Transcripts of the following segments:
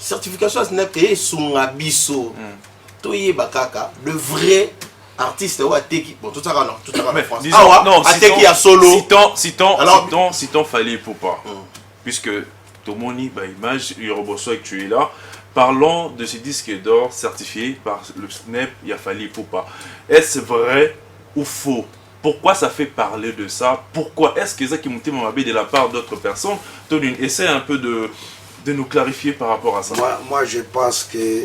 certification SNEP et Sungabiso. Toye Bakaka, le vrai artiste ou Ateki. Bon, tout ça non, tout ça en France. Ah non, Ateki à solo. Citons Fally Ipupa. Puisque Tomoni, image, Yoroboso et tu es là. Parlons de ce disque d'or certifié par le SNEP, il a Fally Ipupa. Est-ce vrai ou faux? Pourquoi ça fait parler de ça? Pourquoi est-ce que ça qui monte de la part d'autres personnes? Tony, essaie un peu de nous clarifier par rapport à ça. Moi je pense que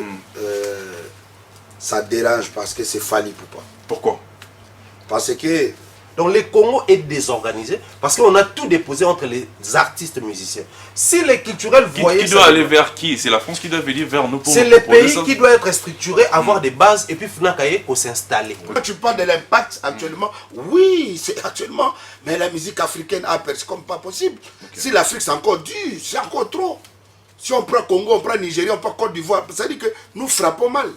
ça dérange parce que c'est Fally Ipupa. Pourquoi? Parce que donc le Congo est désorganisé parce qu'on a tout déposé entre les artistes musiciens. Si les culturels voyaient... Qui doit aller vers qui? C'est la France qui doit venir vers nous pour... C'est le pays qui doit être structuré, avoir des bases et puis Funakaye pour s'installer. Quand tu parles de l'impact actuellement, oui, c'est actuellement, mais la musique africaine a percé comme pas possible. Si l'Afrique c'est encore dur, c'est encore trop. Si on prend Congo, on prend Nigeria, on prend Côte d'Ivoire, ça veut dire que nous frappons mal.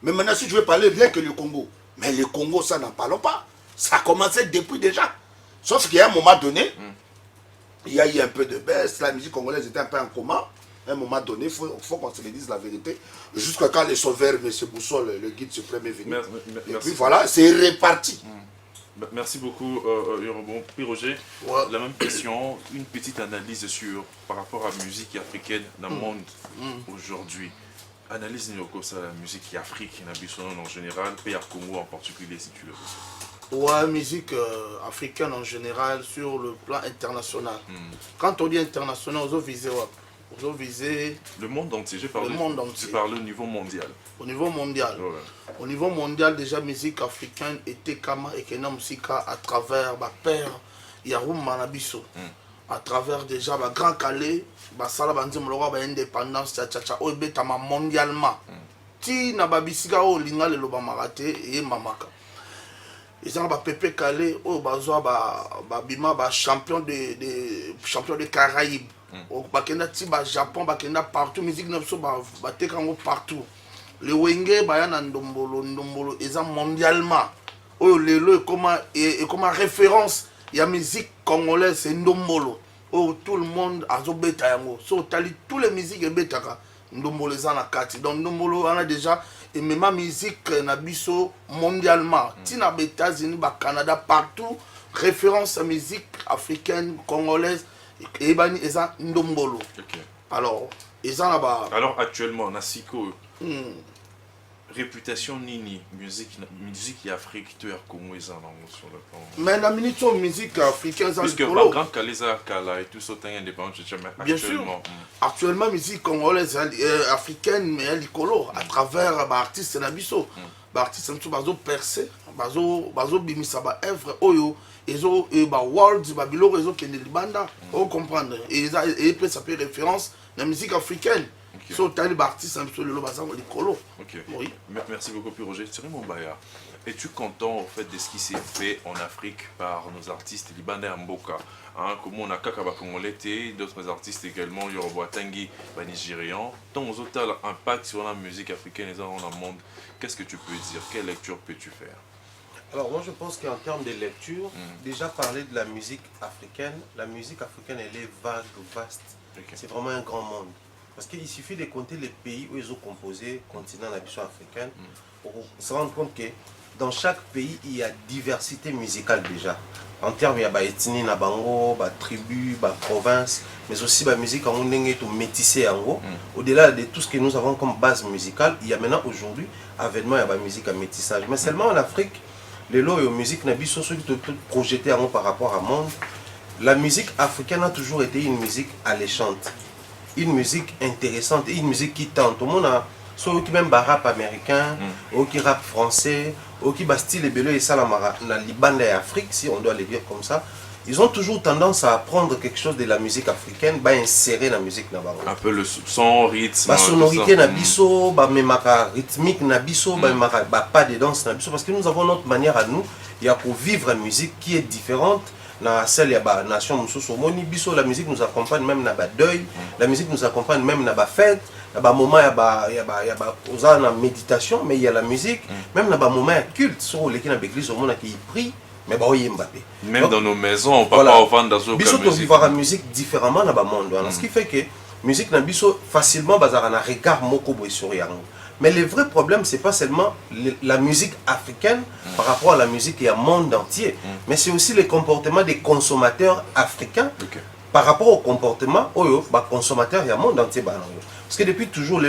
Mais maintenant, si je veux parler rien que le Congo, mais le Congo, ça n'en parlons pas. Ça a commencé depuis déjà. Sauf qu'il y a un moment donné, il y a eu un peu de baisse, la musique congolaise était un peu en coma. À un moment donné, il faut qu'on se le dise la vérité. Jusqu'à quand les sauveurs, M. Boussol, le guide suprême est venu. Et puis voilà, c'est réparti. Merci beaucoup, Yorobon. Puis Roger, la même question, une petite analyse par rapport à la musique africaine dans le monde aujourd'hui. Analyse ça, la musique africaine, en général, pays à Congo en particulier, si tu le veux. Ouais, musique africaine en général sur le plan international. Quand on dit international, on veut viser le monde entier. J'ai parlé au niveau mondial. Au niveau mondial. Ouais. Au niveau mondial, déjà, musique africaine était Kama et Kena Musika à travers ma père Yaroum Manabiso. À travers déjà ma Grand Calais, Basala Bandi Mologa, indépendance, tcha obetama mondialement. Ti na babisika o linga le loba marate et mamaka. Ils ont Pépé Calais, oh bazoa bima champion de Caraïbes. Au Bakenda Tiba Japon, Bakenda partout, musique neuf so batekango partout. Le Wenge bayana ndombolo ils ont mondialement. Oh lelo comme référence, il y a musique congolaise c'est ndombolo. Oh tout le monde a zo beta yango. So tali tous les musiques et betaka ndombolo ezana kati. Donc ndombolo on a déjà et même ma musique nabiso mondialement. Tina États-Unis, Canada partout référence à musique africaine congolaise et bani eza ndombolo. Alors eza na ba alors actuellement Nasiko réputation nini musique Afrique tu es Congo eza sur le plan. Mais la minute musique africaine ça puisque par grand Kaleza Kala et tout ça t'es indépendant bien sûr. Actuellement musique congolaise africaine mais elle colo à travers artistes nabiso. Artistes nabiso bazo percé bazo bimisa ba œuvre oyo ezo ba world ba biloko ezo kende libanda on comprendre et peut ça peut référence la musique africaine. So tali artiste nabiso le bazango likolo. Oui. Merci beaucoup puis Roger. Thierry Mombaya. Es-tu content au fait de ce qui s'est fait en Afrique par nos artistes libanais en Mboka, comme on a Kakaba Congolais, d'autres artistes également, Yoruba Tanguy, Nigérian. Tant aux autres impact sur la musique africaine et dans le monde, qu'est-ce que tu peux dire? Quelle lecture peux-tu faire? Alors moi je pense qu'en termes de lecture, déjà parler de la musique africaine elle est vague, vaste. C'est vraiment un grand monde. Parce qu'il suffit de compter les pays où ils ont composé le continent africain pour se rendre compte que dans chaque pays, il y a diversité musicale déjà. En termes, il y a des ethnies, des tribus, des provinces, mais aussi la musique métissée. Au-delà de tout ce que nous avons comme base musicale, il y a maintenant aujourd'hui, avènement, il y a la musique à métissage. Mais seulement en Afrique, les lois et musique sont projetées par rapport au monde. La musique africaine a toujours été une musique alléchante, une musique intéressante et une musique qui tente. Tout le monde a soit qui même rap américain, ou qui rap français, ou qui style et belé et salamara dans Liban et Afrique, si on doit les dire comme ça. Ils ont toujours tendance à prendre quelque chose de la musique africaine, insérer la musique na bango. Un peu le son, rythme, la sonorité na biso, rythmique na biso, pas de danse na biso, parce que nous avons notre manière à nous, il y a pour vivre une musique qui est différente. Dans celle de la nation biso, la musique nous accompagne même dans le deuil, la musique nous accompagne même dans la fête, dans le moment il y a la méditation, mais il y a la musique, même dans le moment culte, sur lesquels l'église au monde qui prie, mais même donc, dans nos maisons, on ne peut pas vendre dans musique. Biso vivre la musique différemment dans le monde. Ce qui fait que musique Nabiso facilement bazar na regard moko boy sur yango. Mais le vrai problème, c'est pas seulement la musique africaine par rapport à la musique et au monde entier, mais c'est aussi le comportement des consommateurs africains par rapport au comportement des consommateurs et au monde entier. Parce que depuis toujours,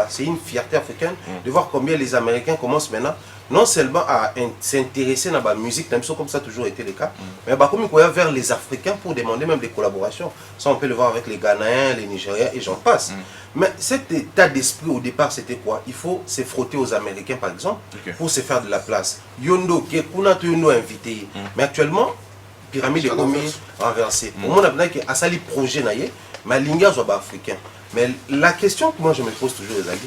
c'est une fierté africaine de voir combien les Américains commencent maintenant non seulement à s'intéresser à la musique, comme ça a toujours été le cas, mais comme il y a vers les Africains pour demander même des collaborations. Ça, on peut le voir avec les Ghanéens, les Nigériens et j'en passe. Mais cet état d'esprit au départ, c'était quoi? Il faut se frotter aux Américains, par exemple, pour se faire de la place. Yondo, Kekuna, Yondo invité. Mais actuellement, pyramide est commise renversée. Au monde, il y a un projet, mais l'India soit africain. Mais la question que moi je me pose toujours, les amis,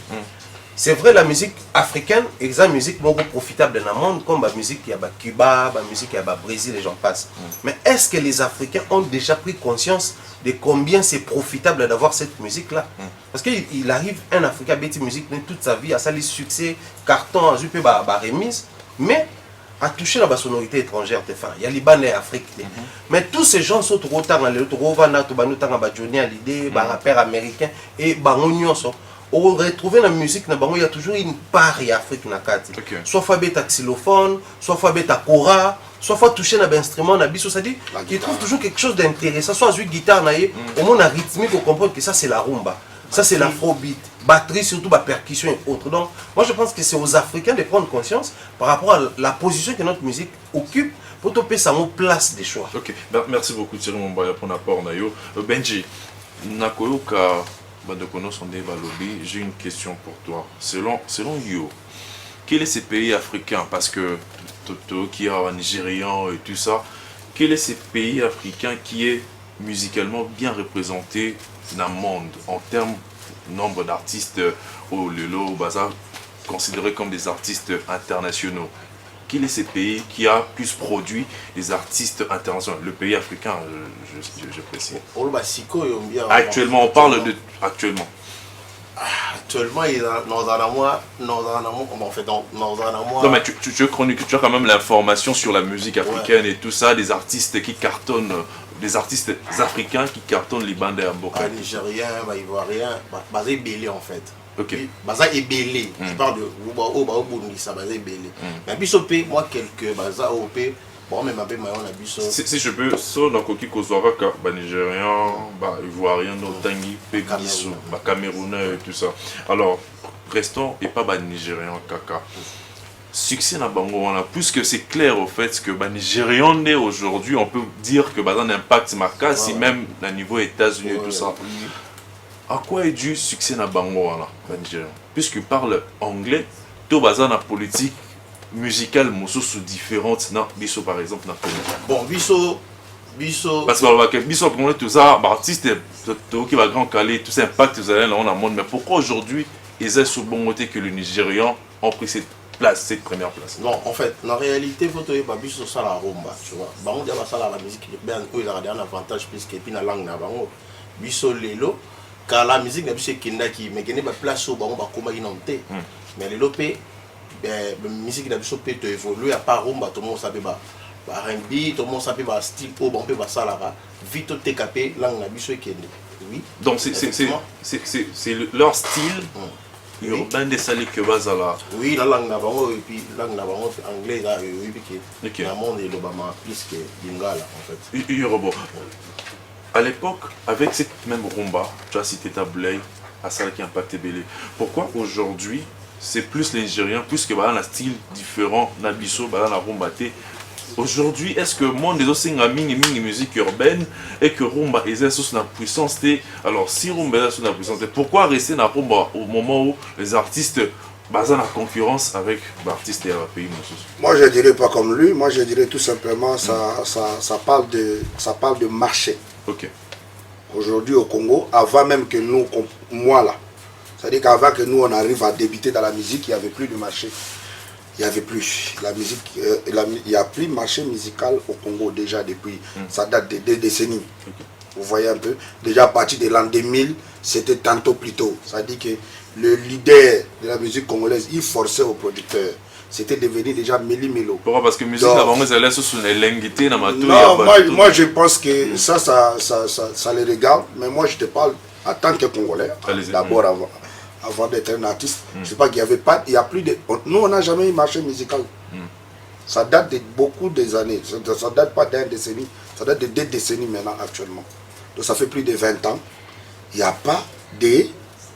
c'est vrai, la musique africaine est une musique beaucoup profitable dans le monde, comme la musique qui y a à Cuba, la musique qui y a au Brésil, et j'en passe. Mais est-ce que les Africains ont déjà pris conscience de combien c'est profitable d'avoir cette musique-là? Parce qu'il arrive un Africain à bêter musique toute sa vie, à salir succès, carton, à jouer à remise, mais à toucher la sonorité étrangère. Il y a Liban et Afrique. Mais tous ces gens sont trop tard dans le Rovana, Johnny Hallyday, rappeurs américains et Bangonyon. On retrouve la musique, il y a toujours une part de l'Afrique. Soit il y a xylophone, soit il y a kora, soit il y a toucher un instrument, c'est-à-dire qu'il trouve toujours quelque chose d'intéressant. Soit il y a une guitare, au moins rythmique, on comprend que ça c'est la rumba, ça c'est l'afrobeat, batterie, surtout la percussion et autres. Donc, moi je pense que c'est aux Africains de prendre conscience par rapport à la position que notre musique occupe pour topper sa place des choix. Ok, merci beaucoup Thierry Mombaya pour l'apport. Benji, Nakoyoka. J'ai une question pour toi. Selon Yo, quel est ce pays africain? Parce que Toto, qui est nigérian et tout ça, quel est ce pays africain qui est musicalement bien représenté dans le monde en termes de nombre d'artistes au Lelo, au Bazar, considérés comme des artistes internationaux? Quel est ce pays qui a plus produit des artistes internationaux? Le pays africain, je précise. Actuellement, on parle de... Actuellement. Actuellement, il y a non, mais tu as quand même l'information sur la musique africaine et tout ça, des artistes qui cartonnent, des artistes africains qui cartonnent les bandes à Boka. Nigériens, Ivoiriens, basé Bélé en fait. Ok. Baza et Bélé. Je parle de Oubundissa, Baza et Bélé. Mais Bissopé, moi quelques Baza OP, bon, mais ma belle Mayon a Bisso. Si je peux, so dans Koki Kozoraka, Nigérian, Ivoirien, Notangi, Pébisso, Camerounais et tout ça. Alors, restons et pas Nigérian, Kaka. Succès na bango wana, puisque c'est clair au fait que Nigérian né aujourd'hui, on peut dire que un impact ma casse, même à niveau États-Unis et tout ça. À quoi est dû succès na bango wana, Nigérian? Puisqu'il parle anglais, tout bazar na politique musicale sous différentes na biso par exemple na bon biso parce que biso pour tout ça artiste qui va grand calé tout ça impact vous allez dans le monde, mais pourquoi aujourd'hui ils ont sous bon côté que le Nigérian ont pris cette place, cette première place? Non, en fait, en réalité, il faut que biso ça la rumba, tu vois. Bah on dit ça la musique bien il a un avantage plus que puis la langue na bango biso lelo car la musique na biso qui mais gagner place au bango ba koma inonté. Mais lelo pe la musique na biso peut évoluer à part rumba, tout le monde sape ba R&B, tout le monde sape ba style au bon peut ba ça là vite au TKP langue na biso kende. Oui. Donc c'est leur style urbain de sali que bazala. Oui, la langue na bango et puis langue na bango anglais là oui puis dans le monde et l'Obama plus que lingala en fait. Yoruba. À l'époque, avec cette même rumba, tu as cité Tablay, à celle qui impacte Bélé. Pourquoi aujourd'hui c'est plus les Nigériens, puisque un style différent, Nabiso, la rumba. Aujourd'hui, est-ce que le monde des autres une musique urbaine et que rumba est sous la puissance? Alors, si rumba est sous la puissance, pourquoi rester dans rumba au moment où les artistes basent la concurrence avec les artistes et les pays? Moi, je ne dirais pas comme lui. Moi, je dirais tout simplement ça parle de marché. Ok. Aujourd'hui, au Congo, avant même que nous, moi là, c'est-à-dire qu'avant que nous on arrive à débuter dans la musique, il n'y avait plus de marché. Il n'y avait plus. La musique, il n'y a plus de marché musical au Congo déjà depuis. Ça date de 2 décennies. Vous voyez un peu. Déjà à partir de l'an 2000, c'était tantôt plus tôt. C'est-à-dire que le leader de la musique congolaise, il forçait aux producteurs. c'était devenu déjà Méli-Mélo. Pourquoi? Parce que musique, la banque, elle est sur une linguité, dans ma tour. Non, moi je pense que ça les regarde, mais moi je te parle en tant que Congolais, d'abord avant d'être un artiste. Je sais pas qu'il y avait pas, il y a plus de... Nous, on n'a jamais eu marché musical. Ça date de beaucoup des années, ça date pas d'un décennie, ça date de 2 décennies maintenant actuellement. Donc ça fait plus de 20 ans. Il n'y a pas de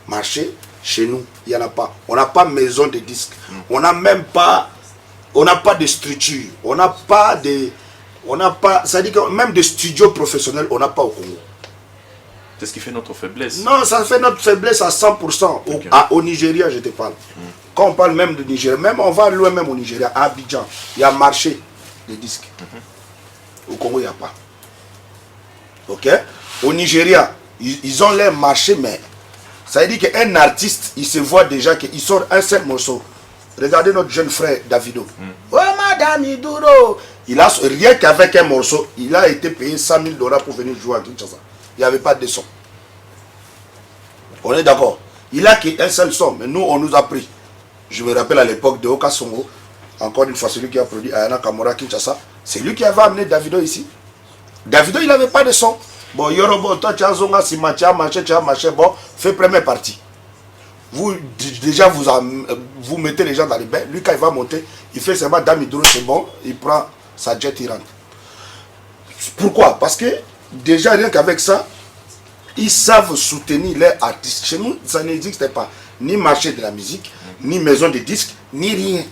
marché chez nous, il n'y en a pas. On n'a pas maison de disques, on n'a même pas, on n'a pas de structure, on n'a pas de, ça dit que même des studios professionnels, on n'a pas au Congo. C'est ce qui fait notre faiblesse. Non, ça fait notre faiblesse à 100%. Okay. Au Nigeria, je te parle. Quand on parle même de Nigeria, même on va loin même au Nigeria, à Abidjan, il y a marché des disques. Au Congo, il n'y a pas. Ok? Au Nigeria, ils ont leur marché, mais ça veut dire qu'un artiste, il se voit déjà qu'il sort un seul morceau. Regardez notre jeune frère Davido. Ouais, madame Iduro. Il a, rien qu'avec un morceau, il a été payé 100 000 $ pour venir jouer à Kinshasa. Il n'y avait pas de son. On est d'accord. Il a qu'un seul son, mais nous, on nous a pris. Je me rappelle à l'époque de Oka Songo, encore une fois, celui qui a produit Ayana Kamora Kinshasa, c'est lui qui avait amené Davido ici. Davido, il n'avait pas de son. Bon, Yorobo, toi, tu as zonga, si tu as marché, bon, fais première partie. Vous, déjà, vous mettez les gens dans les bains. Lui, quand il va monter, il fait seulement Damidoro, c'est bon, il prend sa jet, il rentre. Pourquoi? Parce que, déjà, rien qu'avec ça, ils savent soutenir leurs artistes. Chez nous, ça n'existe pas. Ni marché de la musique, ni maison de disques, ni rien.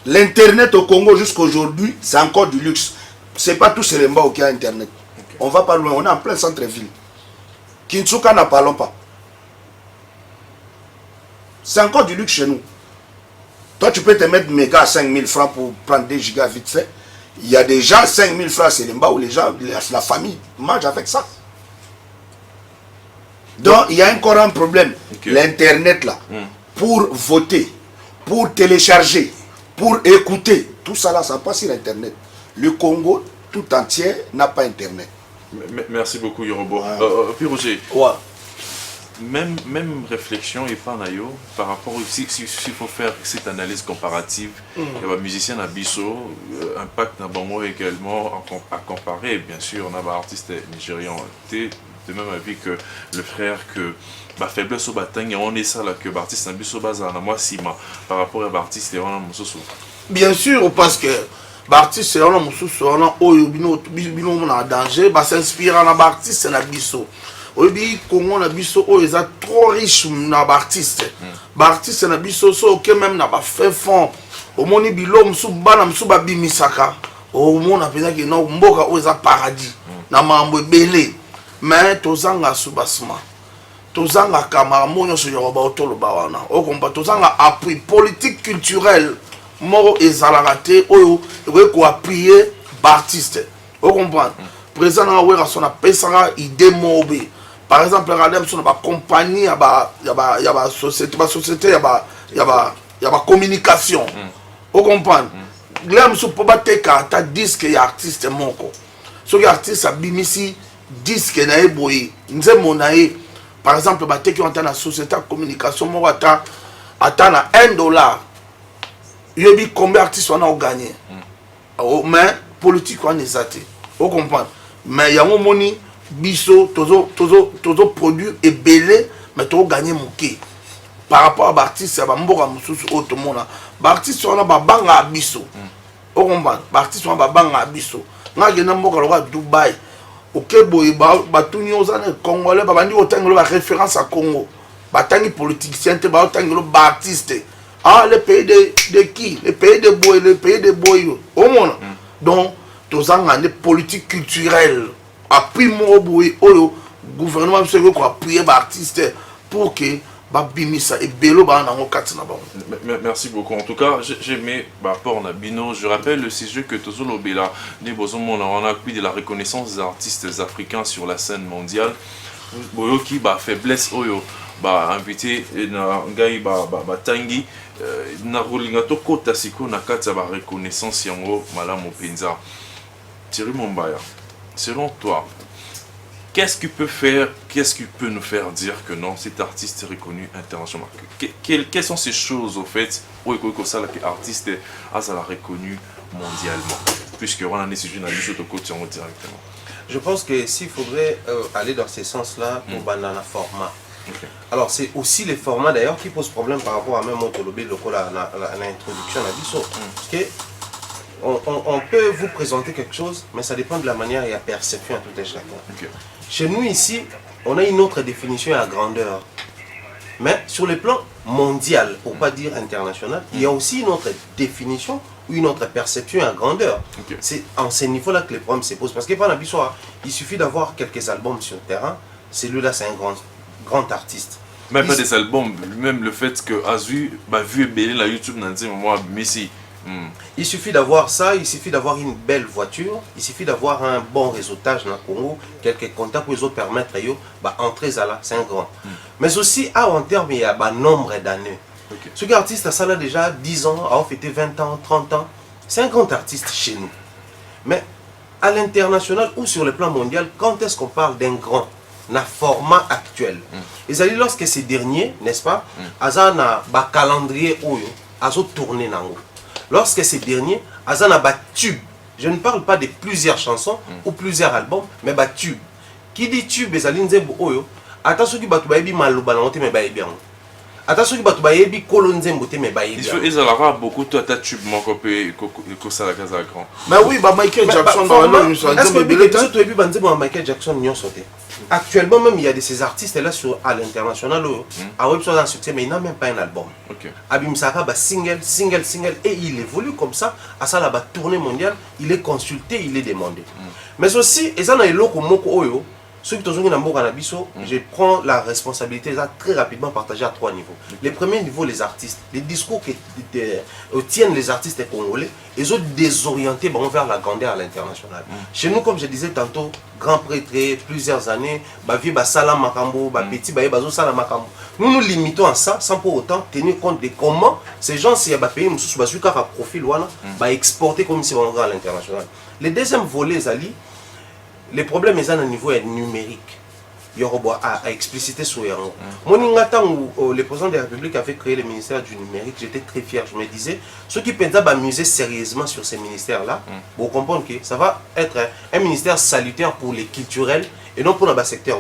L'Internet au Congo jusqu'à aujourd'hui, c'est encore du luxe. Ce n'est pas tout Selemba qui a Internet. Okay. On va pas loin, on est en plein centre-ville. Kinsuka n'en parlons pas. C'est encore du luxe chez nous. Toi, tu peux te mettre méga à 5 000 francs pour prendre 2 gigas vite fait. Il y a des gens, 5 000 francs, c'est Selemba où les gens, la famille mange avec ça. Donc, il y a encore un problème. Okay. L'Internet, là, pour voter, pour télécharger, pour écouter, tout ça, là, ça passe sur Internet. Le Congo, tout entier, n'a pas Internet. Merci beaucoup, Yorobo. Puis, Roger, même réflexion et pas naïo par rapport s'il faut faire cette analyse comparative, il y a des musiciens à Bisso, impact na bango également à comparer, bien sûr, on a des artistes nigérians. De même avis que le frère que la faiblesse au bataille, on est ça là que l'artiste na Bisso base à moi sima par rapport à l'artiste et on a mususu. Bien sûr, parce que l'artiste c'est on mususu on a oyobino na danger, ba s'inspirer na l'artiste na Bisso. Oyebi Congo na biso o eza trop riche na artiste. Ba artiste na biso so que même na ba fait fond. Au moni bilo musu bana musu ba bimisaka. Au mona pena que no mboka o eza paradis. Na mambo ebele. Mais tozanga subasma. Tozanga kamara monyo so yoba otolo ba wana. O komba tozanga appui politique culturel moro ezalaka oyo ko appuyer ba artiste. O comprendre. Président na wera son apesanga idée mobe. Par exemple, regardez sur la compagnie, il y a la société, il y a la communication. Vous comprenez? Là, je ne peux pas dire que tu disque et artiste est mon corps. Ce qui est artiste, c'est bimisi disque et naïboui. Par exemple, tu as la société de communication, tu as $1. Il y a combien d'artistes on a gagné. Mais politique, on est athée. Vous comprenez? Mais il y a un money. Biso, tozo produit et belé, mais tu gagné mon quai. Par rapport à l'artiste, c'est un bon amousous autre monde. L'artiste, on a banga à biso. Au combat, l'artiste, on a banga à biso. N'a pas de Dubaï. Ok, boy, batuni aux années congolais, babandi autant la référence à Congo. Batangi politicien, autant que artiste. Ah, le pays de qui? Le pays de boy, le pays de boy. Au monde. Donc, tous en des politiques culturelles. Appui mon oyo gouvernement se ko appuyer ba artiste pour que ba bimisa et belo ba na ngokati na ba. Merci beaucoup. En tout cas, j'ai aimé par rapport à Bino. Je rappelle le sujet que Tozolo Bela ne bozomo on a appui de la reconnaissance des artistes africains sur la scène mondiale. Boyo qui ba faiblesse oyo ba invité na ngai ba tangi na rolinga to kota siko na kati ba reconnaissance yango malamu penza. Thierry Mombaya. Selon toi, qu'est-ce qui peut nous faire dire que non, cet artiste est reconnu internationalement? Quelles sont ces choses, au fait, où ça, l'artiste a reconnu mondialement? Puisqu'on a des sujets dans les autres côtés directement. Je pense que s'il faudrait aller dans ce sens-là pour banana format. Okay. Alors c'est aussi les formats d'ailleurs qui posent problème par rapport à même Motolobé local à l'introduction à Bisso. Parce que on peut vous présenter quelque chose, mais ça dépend de la manière et la perception à tout et chacun. Okay. Chez nous ici, on a une autre définition à grandeur. Mais sur le plan mondial, pour ne pas dire international, il y a aussi une autre définition ou une autre perception à grandeur. Okay. C'est en ce niveau-là que les problèmes se posent. Parce que par exemple, il suffit d'avoir quelques albums sur le terrain. Celui-là, c'est un grand artiste. Même pas des albums, même le fait que Azu, vu Belé la YouTube, n'a dit moi, Messi. Il suffit d'avoir ça, il suffit d'avoir une belle voiture, il suffit d'avoir un bon réseautage dans le Congo, quelques contacts pour les autres permettre d'entrer là, c'est un grand. Mais aussi, en termes, il y a nombre d'années. Okay. Ce artiste a ça là déjà 10 ans, a fêté 20 ans, 30 ans. C'est un grand artiste chez nous. Mais à l'international ou sur le plan mondial, quand est-ce qu'on parle d'un grand, na format actuel? Et lorsque ces derniers, n'est-ce pas, Aza na ba calendrier oyo, azo tourné nango. Lorsque ces derniers, Aza na ba tube. Je ne parle pas de plusieurs chansons ou plusieurs albums, mais ba tube. Qui dit tube, ezali nzembo oyo, attention ki batu baebi maloba na ote me baebi yango. Attention que tu vas y il faut ils beaucoup de tube mon copé que ça la case à grand. Mais oui, Michael Jackson est-ce que Michael Jackson n'y sauté? Actuellement même il y a de ces artistes là sur à l'international à web un succès mais il n'a même pas un album. OK. Abim Saka single et il évolue comme ça à ça la tournée mondiale, il est consulté, il est demandé. Mais aussi et ça na eloko moko oyo. Ceux qui sont dans je prends la responsabilité très rapidement partagée à 3 niveaux. Le premier niveau, les artistes. Les discours qui tiennent les artistes congolais, ils ont désorienté vers la grandeur à l'international. Chez nous, comme je disais tantôt, grand prêtre, plusieurs années, nous nous limitons à ça sans pour autant tenir compte de comment ces gens, si ils pays, ils profil, exporter comme si on va à l'international. Le deuxième volet, Zali, les problèmes sont au niveau numérique. Il y a à expliciter sur Yango. Où le président de la République avait créé le ministère du numérique, j'étais très fier. Je me disais, ceux qui pensent amuser sérieusement sur ces ministères-là, vous comprenez que ça va être un ministère salutaire pour les culturels et non pour le secteur.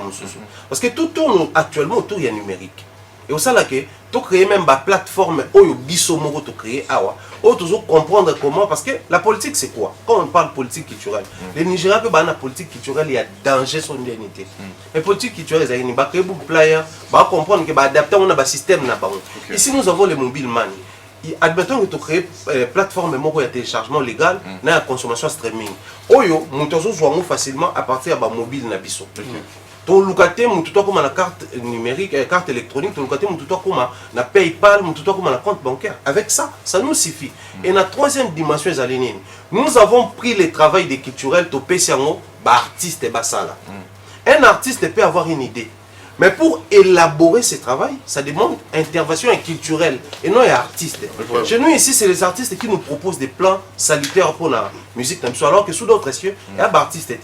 Parce que tout tourne actuellement autour du numérique. Et au sein là que tu crées même une plateforme où biso moko tu créer awa où tu comprendre comment parce que la politique c'est quoi quand on parle politique culturelle les Nigériens que la politique culturelle il y a danger son identité mais politique culturelle ils ba créer beaucoup player ba comprendre que ba adapter on a ba système na ba ici nous avons les mobile money admettons que tu crées plateforme moko ya téléchargement légal na ya consommation streaming oyo mutozo zoango facilement à partir de mobile na biso ton locataire, tu dois comme la carte numérique, carte électronique, ton locataire, tu dois comme la PayPal, tu dois comme la compte bancaire. Avec ça, ça nous suffit. Et la troisième dimension, nous avons pris le travail des culturels, tu peux artiste et basala. Un artiste peut avoir une idée. Mais pour élaborer ce travail, ça demande intervention culturelle et non artiste. Chez nous ici, c'est les artistes qui nous proposent des plans salutaires pour la musique. Alors que sous d'autres cieux, il y a des artistes.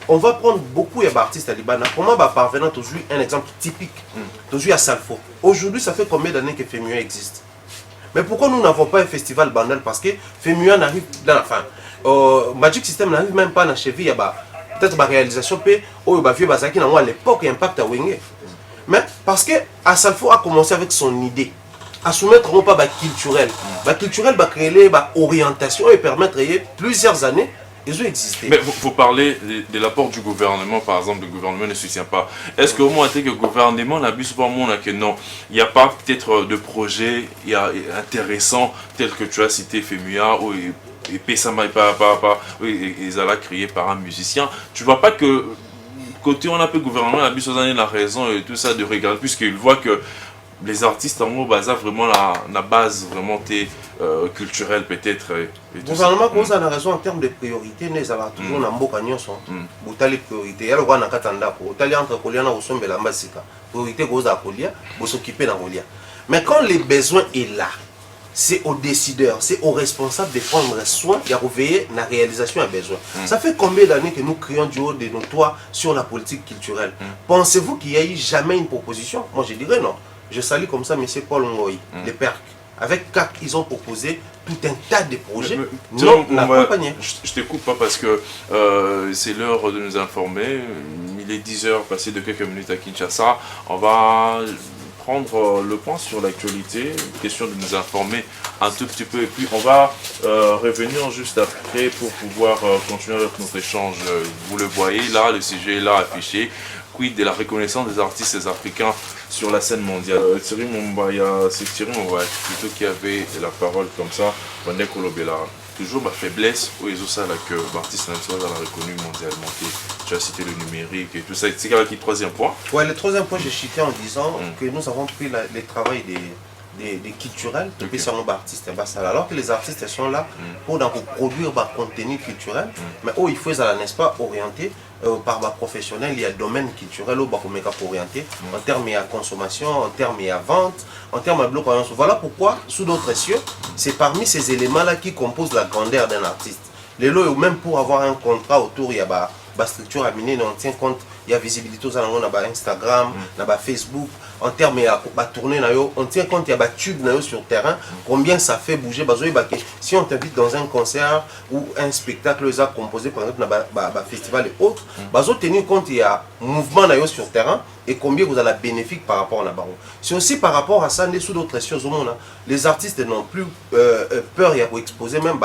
On va prendre beaucoup d'artistes à Liban. Comment parvenant aujourd'hui un exemple typique aujourd'hui à Salfo. Aujourd'hui, ça fait combien d'années que Femua existe? Mais pourquoi nous n'avons pas un festival bandal? Parce que Femua n'arrive dans la fin. Magic System n'arrive même pas à cheville. Peut-être la réalisation peut à l'époque impact à Wenge. Mais parce que Salfo a commencé avec son idée à soumettre non pas culturel. Culturel va créer l'orientation et permettre plusieurs années. Ils ont existé. Mais vous parlez de l'apport du gouvernement, par exemple, le gouvernement ne soutient pas. Est-ce qu'au moins, que le gouvernement n'abuse pas au monde que non, il n'y a pas peut-être de projet intéressant tel que tu as cité Femua ou et Pessama et Zala créé par un musicien. Tu ne vois pas que côté on a peu gouvernement abuse aux années la raison et tout ça de regarder puisqu'il voit que les artistes en gros basent vraiment la base vraiment culturelle peut-être. Le gouvernement commence à la raison en termes de priorité, mais ça va toujours dans beaucoup de choses. Vous avez les priorités. Il y a le roi dans Katanda, vous avez entre Koliana ou Sombe la Masika. Priorité cause à Kolia, vous s'occuper dans Kolia. Mais quand les besoins est là, c'est aux décideurs, c'est aux responsables de prendre soin et à veiller la réalisation à besoin. Ça fait combien d'années que nous crions du haut de nos toits sur la politique culturelle? Pensez-vous qu'il y a eu jamais une proposition? Moi je dirais non. Je salue comme ça M. Paul Ngoï, les PERC. Avec CAC, ils ont proposé tout un tas de projets. Non, je te coupe pas parce que c'est l'heure de nous informer. Il est 10h passé de quelques minutes à Kinshasa. On va prendre le point sur l'actualité, question de nous informer un tout petit peu et puis on va revenir juste après pour pouvoir continuer avec notre échange. Vous le voyez là, le sujet est là affiché. Quid de la reconnaissance des artistes africains sur la scène mondiale. Thierry Mombaya, c'est Thierry Mombaya plutôt qui avait la parole comme ça. Vandé Kolobela, toujours ma faiblesse où ils ont ça là que l'artiste national a reconnu mondialement. Tu as cité le numérique et tout ça. C'est quel est le troisième point? Ouais, le troisième point, j'ai cité en disant que nous avons pris le travail des culturels, depuis ces artistes. Alors que les artistes sont là pour produire des contenu culturel, mais où il faut, n'est-ce pas, orienter par ma professionnel, il y a domaine culturel où il faut orienter en termes de consommation, en termes de vente, en termes de bloc. Voilà pourquoi, sous d'autres cieux, c'est parmi ces éléments-là qui composent la grandeur d'un artiste. Les lots, même pour avoir un contrat autour, il y a la structure à miner, on tient compte, il y a visibilité aux Instagram, Facebook, en termes de tourner, on tient compte, il y a tube sur le terrain, combien ça fait bouger. Si on t'invite dans un concert ou un spectacle composé par exemple dans un festival et autres, tenir compte, il y a un mouvement sur le terrain et combien vous avez bénéfique par rapport à la baron. C'est aussi par rapport à ça, sous d'autres choses au monde, les artistes n'ont plus peur pour exposer même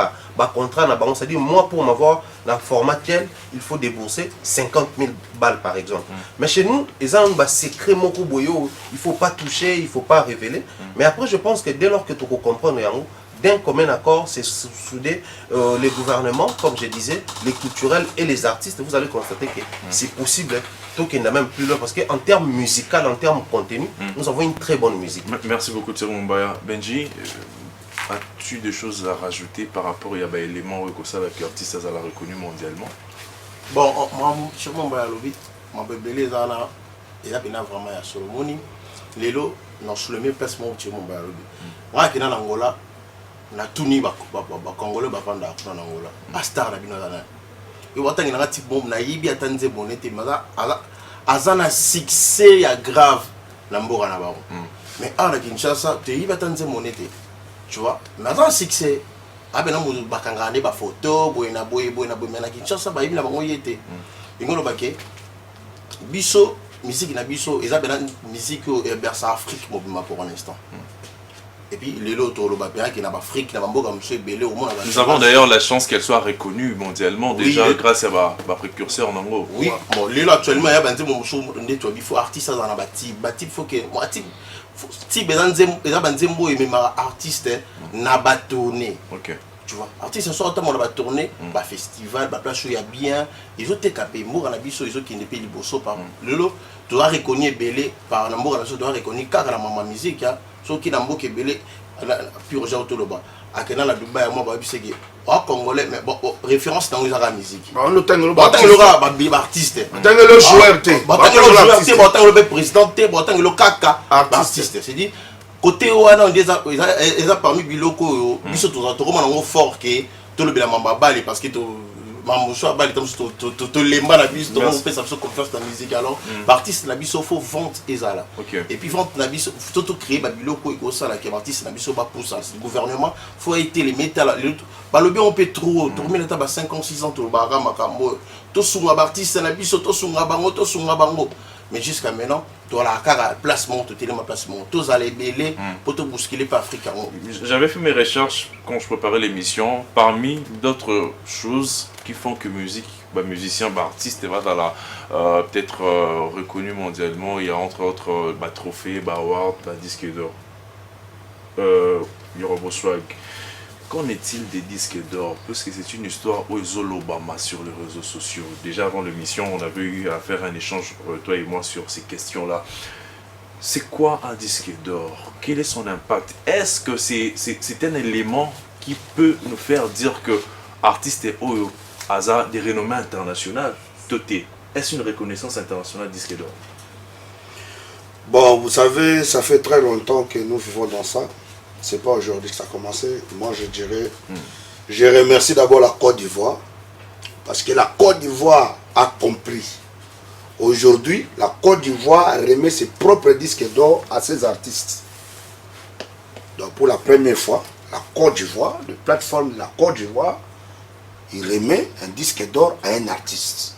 contrat dans baron. C'est-à-dire, moi, pour m'avoir dans le format tel, il faut débourser 50 000 balles par exemple. Mais chez nous, ils ont un secret moko boyo, il ne faut pas toucher, il ne faut pas révéler. Mais après, je pense que dès lors que tu comprends, d'un commun accord, c'est soudé les gouvernements, comme je disais, les culturels et les artistes. Vous allez constater que c'est possible, tout qu'il n'a même plus là, parce qu'en termes musicaux, en termes contenu, nous avons une très bonne musique. Merci beaucoup Thierry Mombaya. Benji, as-tu des choses à rajouter par rapport à l'élément que l'artiste a reconnu mondialement? Bon, moi, je suis mon bébé, il a vraiment à Solomoni. Lelo, non, je le mets pas mon petit mon balobi. Moi, qui est en Angola, na tout ni Congolais, en Angola. Astar, na binana. Et voilà, il y a un petit bombe, na yibi atanze bonete, mais azana succès ya grave, l'ambora na baro. Mais à la Kinshasa, tu yibi atanze bonete, tu vois. Mais azana succès. Ah ben non, vous bakangane ba photo, boyna boy, mais na Kinshasa, ba yibi na bango yete. Ingolo baké. Biso, musique na biso, et ça ben musique berça Afrique pour l'instant. Et puis les autres qui n'a pas Afrique, n'a pas beaucoup belé au moins. Nous avons d'ailleurs la chance qu'elle soit reconnue mondialement déjà grâce à ma précurseur en anglais. Oui, bon, les actuellement il y a ben mon show il faut artiste dans la bâti faut que moi si ben zembo et même artiste n'a pas tourné. OK. Tu vois, artiste sont autant on va tourner, bah festival, bah place où il y a bien, ils ont été capés, moi on a biso ils ont qui ne paye liboso par lelo, tu dois reconnaître belé par l'amour la chose doit reconnaître car la maman musique hein, ceux qui n'ont pas belé pur genre tout le bas. À Kenya la Dubaï moi bah bisé au Congolais mais bon référence dans la musique. Bah on le tengo bah artiste. Tengo le joueur té. Bah tengo le joueur té, bah tengo le président té, bah tengo le kaka artiste. C'est dit côté wana ils ont parmi biloko biso to comment on fort que tout le bilamba bali parce que to mamoucho bali to lemba na biso to on peut ça confiance dans la musique alors artiste na biso faut vente ezala et puis vente na biso tout créer ba biloko ko ça là que artiste na biso ba pour ça le gouvernement faut aider les métal ba le bien on peut trop tourner l'état ba 5 ans 6 ans to ba makambo to sunga ba artiste na biso to sunga bango mais jusqu'à maintenant tu as la placement, tu as placement, tous allez mêler pour te bousculer par Afrique. J'avais fait mes recherches quand je préparais l'émission. Parmi d'autres choses qui font que musicien, artiste, peut-être reconnu mondialement, il y a entre autres trophées, award, disque d'or. Yoruba Swag. Qu'en est-il des disques d'or? Parce que c'est une histoire aux Obama sur les réseaux sociaux. Déjà avant l'émission, on avait eu à faire un échange, toi et moi, sur ces questions-là. C'est quoi un disque d'or? Quel est son impact? Est-ce que c'est un élément qui peut nous faire dire que artiste est hasard des renommées internationales? Est-ce une reconnaissance internationale disque d'or? Bon, vous savez, ça fait très longtemps que nous vivons dans ça. c'est pas aujourd'hui que ça a commencé. Moi, je dirais, je remercie d'abord la Côte d'Ivoire, parce que la Côte d'Ivoire a compris. Aujourd'hui, la Côte d'Ivoire remet ses propres disques d'or à ses artistes. Donc, pour la première fois, la Côte d'Ivoire, la plateforme de la Côte d'Ivoire, il remet un disque d'or à un artiste.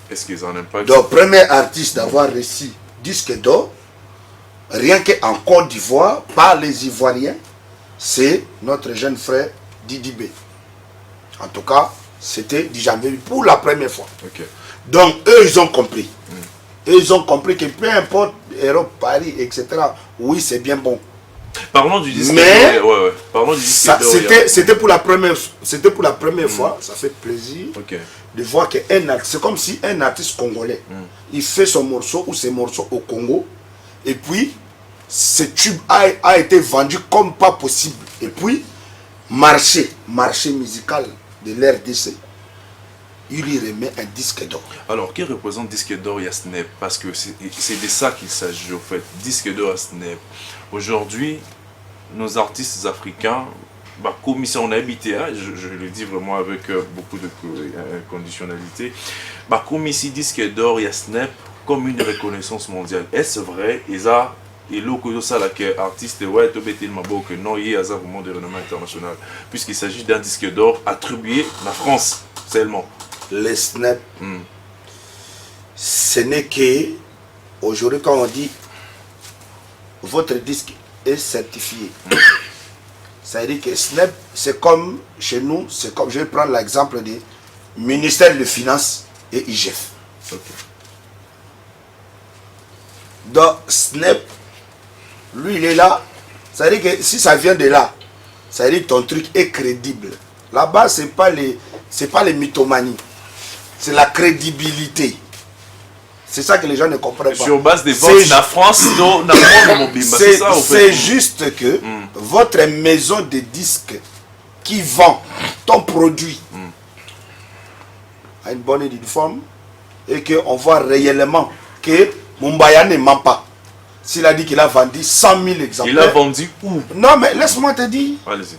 Est-ce qu'ils en aiment pas? Donc, premier artiste d'avoir reçu disque d'or, rien qu'en Côte d'Ivoire, par les Ivoiriens, c'est notre jeune frère Didi B. En tout cas, c'était Djambewi pour la première fois. Okay. Donc, eux, ils ont compris. Eux, ils ont compris que peu importe Europe, Paris, etc., oui, c'est bien bon. Parlons du disque mais d'or. Ouais. Parlons du disque d'or. C'était pour la première fois, ça fait plaisir de voir qu'un artiste, c'est comme si un artiste congolais, il fait son morceau ou ses morceaux au Congo, et puis ce tube a été vendu comme pas possible. Et puis, marché musical de l'RDC, il lui remet un disque d'or. Alors, qui représente disque d'or à Snap? Parce que c'est de ça qu'il s'agit, au fait. Disque d'or à Snap. Aujourd'hui, nos artistes africains, comme ici on a habité, hein, je le dis vraiment avec beaucoup de conditionnalité, comme ici, disque d'or à Snap, comme une reconnaissance mondiale. Est-ce vrai? Et l'autre ça là que artiste ouais que non il y a vraiment de renommée international puisqu'il s'agit d'un disque d'or attribué à la France seulement. Les Snap, ce n'est que aujourd'hui quand on dit votre disque est certifié, ça veut dire que Snap c'est comme chez nous, c'est comme je vais prendre l'exemple du ministère des Finances et IGF. Donc Snap, lui il est là, ça veut dire que si ça vient de là, ça veut dire que ton truc est crédible. Là-bas c'est pas les mythomanies, c'est la crédibilité. C'est ça que les gens ne comprennent pas. Sur base des ventes la France, c'est juste que votre maison de disques qui vend ton produit a une bonne uniforme et qu'on voit réellement que Mumbaya ne ment pas. S'il a dit qu'il a vendu 100 000 exemplaires. Il a vendu où? Non, mais laisse-moi te dire. Allez-y.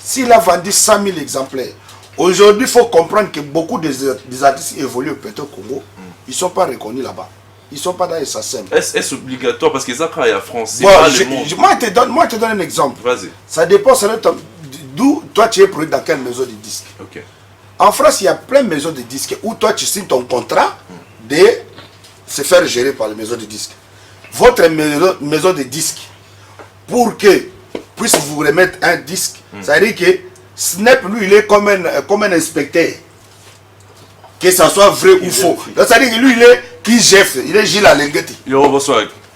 S'il a vendu 100 000 exemplaires, aujourd'hui, il faut comprendre que beaucoup des artistes qui évoluent au Petro-Congo, ils ne sont pas reconnus là-bas. Ils ne sont pas dans les SACEM. Est-ce obligatoire? Parce que ça travaille à France. Bon, moi, je te donne un exemple. Vas-y. Ça dépend d'où toi tu es produit dans quelle maison de disques. Okay. En France, il y a plein de maisons de disques où toi tu signes ton contrat de se faire gérer par les maisons de disques. Votre maison de disques, pour que puisse vous remettre un disque, ça veut dire que Snap, lui, il est comme un inspecteur. Que ça soit vrai ou faux. Donc, ça veut dire que lui, il est qui chef, il est Gilles Alengeti.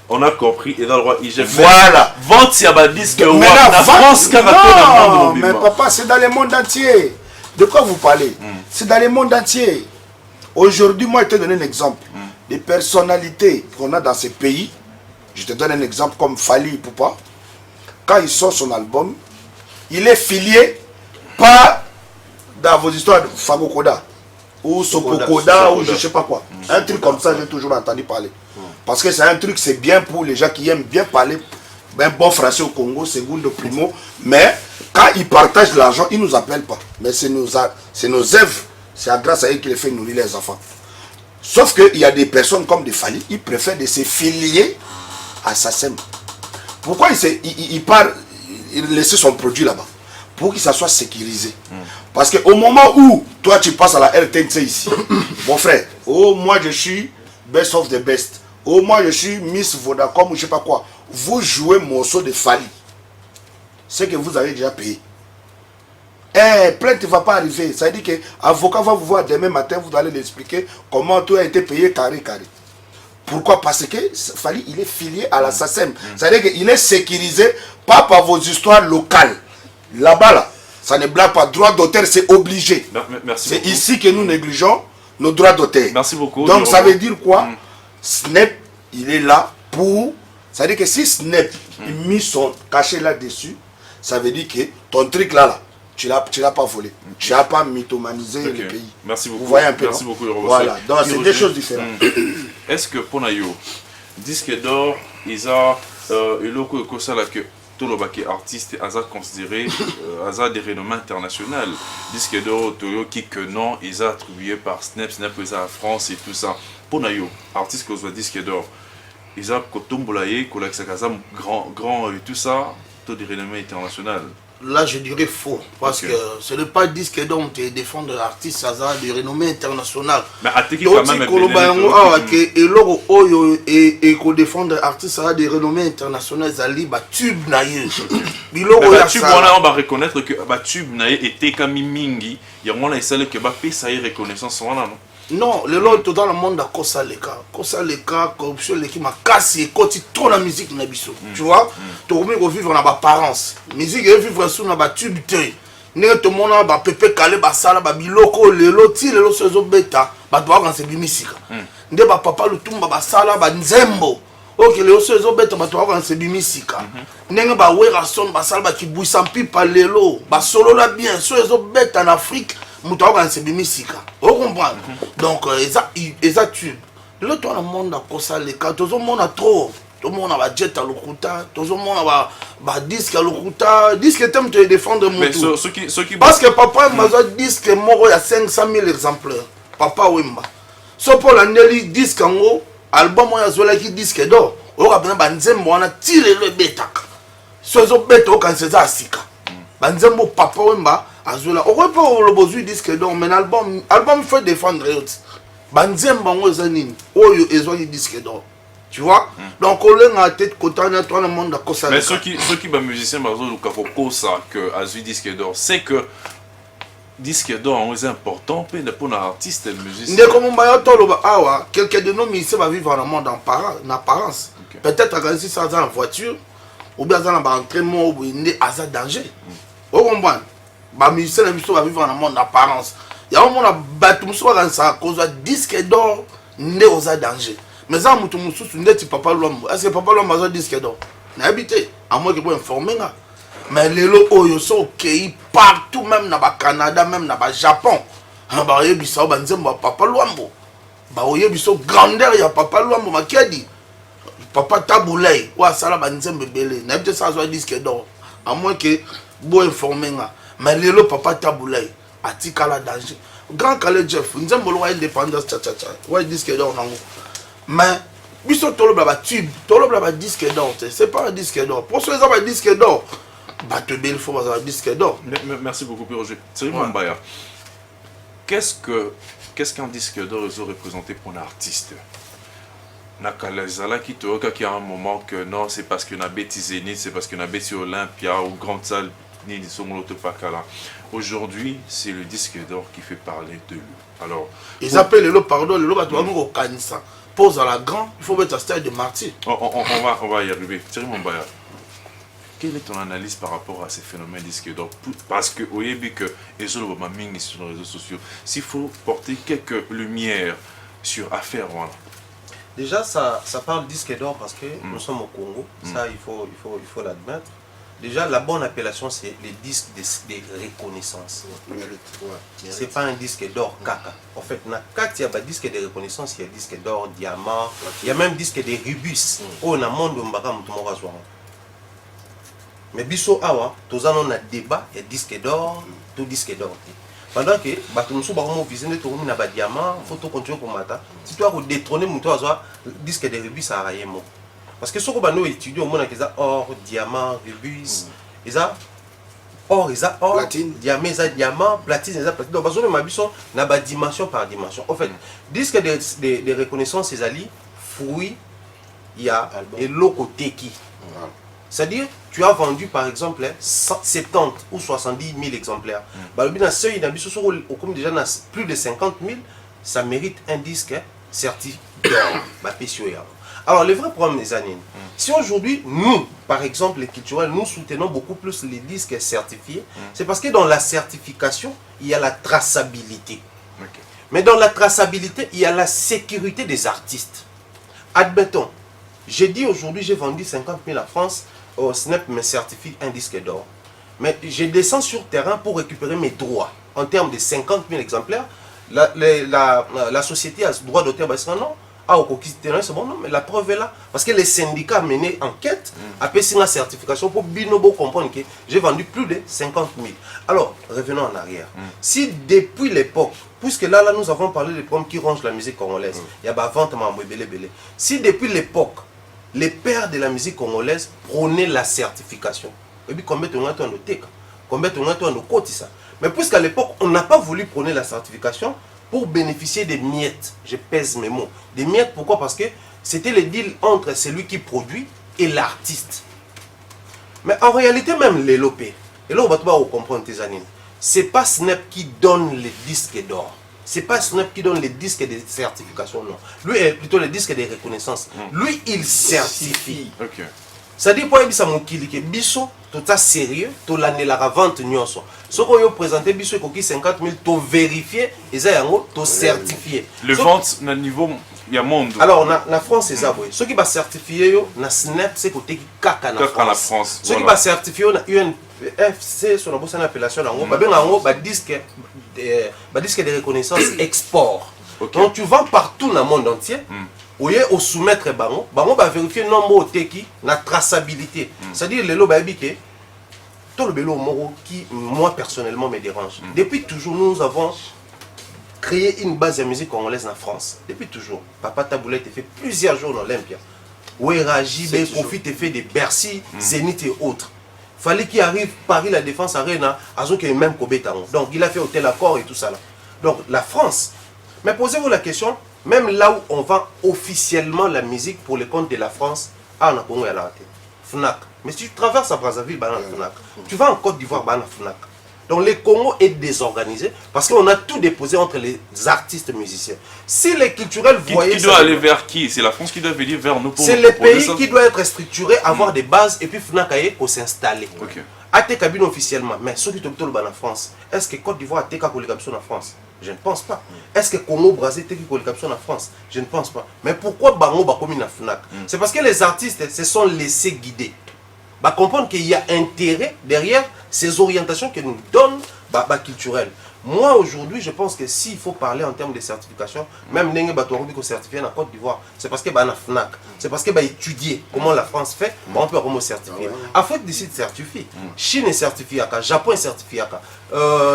On a compris, et dans le roi IGF. Voilà. Vente si y a un disque mais la France, non, mais papa, c'est dans le monde entier. De quoi vous parlez? C'est dans le monde entier. Aujourd'hui, moi, je te donne un exemple. Les personnalités qu'on a dans ces pays, je te donne un exemple comme Fally Ipupa. Quand il sort son album, il est filié pas dans vos histoires de Fagokoda ou Sopokoda ou je sais pas quoi. Un truc comme ça, j'ai toujours entendu parler. Parce que c'est un truc, c'est bien pour les gens qui aiment bien parler un bon français au Congo, segundo primo. Mais quand ils partagent l'argent, ils ne nous appellent pas. Mais c'est nos œuvres. C'est grâce à eux qu'il fait nourrir les enfants. Sauf qu'il y a des personnes comme des Fally, ils préfèrent de se filier à SACEM. Pourquoi il part laisser son produit là-bas? Pour qu'il soit sécurisé. Parce qu'au moment où toi tu passes à la RTNC ici, mon frère, oh moi je suis best of the best, oh moi je suis Miss Vodacom ou je sais pas quoi, vous jouez morceau de Fally, c'est que vous avez déjà payé. Plainte ne va pas arriver. Ça veut dire que l'avocat va vous voir demain matin, vous allez lui expliquer comment tout a été payé carré. Pourquoi? Parce que Fally, il est filié à la SACEM. Ça veut dire qu'il est sécurisé pas par vos histoires locales. Là-bas, là, ça ne blague pas. Droit d'auteur, c'est obligé. C'est ici que nous négligeons nos droits d'auteur. Merci beaucoup. Donc ça veut dire quoi? Snap, il est là pour... Ça veut dire que si Snap, il met son cachet là-dessus, ça veut dire que ton truc là, tu l'as pas volé. Tu n'as pas mythomanisé le pays. Merci beaucoup. Vous voyez un peu. Merci beaucoup. Voilà, donc c'est deux choses différentes. Est-ce que pour Nayo, disque d'or, ils ont que tout le baquet artiste Aza considéré Aza des renommées internationales. Disque d'or, Toyo, que non, ils ont attribué par Snap, Snap, ils ont France et tout ça. Pour Nayo, artiste que soit disque d'or, ils ont Kotombolaye, Kolakisakaza, grand et tout ça, tout des renommées internationales. Là, je dirais faux, parce que ce n'est pas disque d'or qui défendre l'artiste, ça a de renommée internationale. Mais à Teki, quand même, et qu'on défendre l'artiste, ça a de renommée internationale, ça a tube naïe. Tube, on va reconnaître que tube naïe était comme Mingi, il y a un essai que ça y reconnaissance, non? Non, le lot dans le monde à Kosa Leka, corruption, l'équipe m'a cassé, quand il tourne la musique, tu vois, tu vas vivre dans l'apparence. Musique, vivre sous la tube, tout le monde a pépé calé, basala, biloko, le loti, le lot, c'est bêta, doit dans ces bimisika. Nde papa le tumba, basala, nzembo. Ok, le lot, c'est bêta, doit dans ces bimisika. Nenge ba wera son, basala, qui bouille sans pipe, le lot, solo la bien, so les autres bêtes en Afrique. Moutawa c'est bimisika. Vous comprenez? Donc ils tube. Le temps le monde a Kosa Leka, tout le monde a trop. Tout le monde a jet à l'Okuta, tout le monde a disque à l'Okuta, disque t'aimes te défendre mon tour. Parce que papa m'a dit disque mort il y a 500 000 exemplaires. Papa Wimba. So pour l'année disque en haut, album il y a zola qui disque d'or. On a bien banzembo on a tiré le bétak. So zo béto quand c'est ça sika. Banzembo papa Wimba. Azola, on peut pas le besoin disque d'or, mais l'album il faut défendre l'autre. Banzem bango zanine, oyo ezoni disque d'or. Tu vois? Donc on l'a en tête côté on a tout le monde d'accord ça. Mais ceux qui ba musiciens bazo lukako ça que azu disque d'or, c'est que disque d'or est important pour un artiste et musicien. Ndé comme on to lo awa, quelqu'un de nos musiciens va vivre dans le monde en apparence. Peut-être quand si ça dans la voiture ou bien dans l'entraînement ou ndé asa danger. Vous comprenez? Les musiciens va vivre dans le monde d'apparence. Il y a un monde qui va à cause de disque d'or, il y a danger. Mais ça, c'est papa Lombo. Est-ce que papa Lombo a un disque d'or? Il a habité, à moins qu'il soit informé. Mais les lots sont partout, même dans le Canada, même dans le Japon. Il y a papa Lombo. Il y a grandeur, il y a papa Lombo. Qui a dit? Papa Taboulay, ou à Salah Nzembe Belé. Il y a un disque d'or. À moins que vous informé. Mais les lots papa Taboulay, à Tikala danger. Grand Calais Jeff, nous avons besoin d'indépendance, ouais, disque d'or. Mais, biso tolo blaba tube, tolo blaba disque d'or, c'est pas un disque d'or. Pour ceux qui ont un disque d'or, bah te belle faut avoir un disque d'or. Merci beaucoup, Roger. Thierry Mambaya, qu'est-ce qu'un disque d'or est représenté pour un artiste? Nakalazala qui te qui a un moment que non, c'est parce qu'on a bêti Zénith, c'est parce qu'on a bêti Olympia ou grande salle. Aujourd'hui, c'est le disque d'or qui fait parler de lui. Alors, ils appellent le pardon, le lot au Kanissa. Pose à la grande, il faut mettre un style de martyr. On va y arriver. Thierry Mambaya, quelle est ton analyse par rapport à ces phénomènes disque d'or? Parce que au début que les autres sur les réseaux sociaux, s'il faut porter quelques lumières sur affaire, voilà. Déjà, ça parle disque d'or parce que nous sommes au Congo. Ça, il faut l'admettre. Déjà, la bonne appellation, c'est les disques de reconnaissance. C'est pas un disque d'or caca. En fait, quand il y a des disques de reconnaissance, il y a disque d'or, diamant, il y a même disque de rubis. On a monde de mbaka mutumora zwa. Mais biso awa, tous on a débat, il y a disque d'or, tout disque d'or. Pendant que batumsu ba mo visiner to na ba diamant, faut tout continuer pour mata. Si tu as détrôner muto azwa disque de rubis à rayemo. Parce que ce qu'on a étudié au monde, ils ont or, diamant, rubis, ils ont or, platine, diamant, platine, ils ont platine. Donc, parce que nous avons dimension par dimension. En fait, disque de reconnaissance, c'est ali, fruit, il y a et loco teki. C'est-à-dire, tu as vendu par exemple 70 ou 70 000 exemplaires. Le bien sûr, il y a déjà plus de 50 000, ça mérite un disque certifié. Alors, le vrai problème, les années, si aujourd'hui, nous, par exemple, les culturels, nous soutenons beaucoup plus les disques certifiés, c'est parce que dans la certification, il y a la traçabilité. Mais dans la traçabilité, il y a la sécurité des artistes. Admettons, j'ai dit aujourd'hui, j'ai vendu 50 000 à France, au Snap me certifie un disque d'or. Mais je descends sur terrain pour récupérer mes droits. En termes de 50 000 exemplaires, la société a ce droit d'auteur, parce que non, ah au terrain c'est bon non mais la preuve est là parce que les syndicats mené enquête après signé la certification pour binobo comprendre que j'ai vendu plus de 50 000. Alors revenons en arrière. Si depuis l'époque, puisque là nous avons parlé des problèmes qui rongent la musique congolaise, il y a bah vente mambo belé. Si depuis l'époque les pères de la musique congolaise prônaient la certification, et puis combien de temps on a combien de temps on a côté ça. Mais puisqu'à l'époque on n'a pas voulu prôner la certification pour bénéficier des miettes, je pèse mes mots, des miettes pourquoi? Parce que c'était le deal entre celui qui produit et l'artiste. Mais en réalité même les lopés, et là on va comprendre tes années, c'est pas Snap qui donne les disques d'or. C'est pas Snap qui donne les disques de certification, non. Lui est plutôt les disques de reconnaissance. Lui il certifie. Ok. Ça dit pour ça mon kili que biso tout ça sérieux, tout l'année la vente nyonso. Ce qu'on a présenté biso et 50 000 to vérifier et ça yango to certifier. Le vente na niveau il y a monde. Alors na France c'est ça boy. Ce qui va certifier yo na Snap c'est côté qui kaka na France. Ce qui va certifier na UNFC sur la bourse en appellation là, ba ben yango ba disque de reconnaissance export. Donc tu vends partout dans le monde entier. Oui, au soumettre bango va vérifier nombre au teki la traçabilité. C'est-à-dire le lobabi que tout le bélo moro qui moi personnellement me dérange. Depuis toujours nous avons créé une base de musique congolaise en France. Depuis toujours. Papa Taboulette fait plusieurs jours dans l'Olympia. Oueraji, Profite fait des Bercy, Zénith et autres. Fallait qu'il arrive Paris la Défense Arena, Azok et même Kobetango. Donc il a fait Hôtel Accord et tout ça là. Donc la France. Mais posez-vous la question. Même là où on vend officiellement la musique pour le compte de la France, on a Congo et la Fnac. Mais si tu traverses à Brazzaville, Fnac. Tu vas en Côte d'Ivoire, Fnac. Donc le Congo est désorganisé parce qu'on a tout déposé entre les artistes musiciens. Si les culturels voyaient... Qui doit aller vers qui? C'est la France qui doit venir vers nous pour... C'est le pays qui doit être structuré, avoir des bases et puis Fnac pour s'installer. Ok. A cabine officiellement, mais ceux qui sont en France, est-ce que Côte d'Ivoire a été en France? Je ne pense pas. Est-ce que Congo Brazzaville a été en France? Je ne pense pas. Mais pourquoi Bango a commis la FNAC? C'est parce que les artistes se sont laissés guider. Bah, comprendre qu'il y a intérêt derrière ces orientations que nous donnent culturelles. Moi aujourd'hui, je pense que s'il faut parler en termes de certification, même Nengue Batouaroubi qu'on certifie en Côte d'Ivoire, c'est parce que la FNAC, c'est parce que étudier comment la France fait, on peut vraiment certifier. Afrique du Sud certifie, Chine est certifiée, Japon est certifié,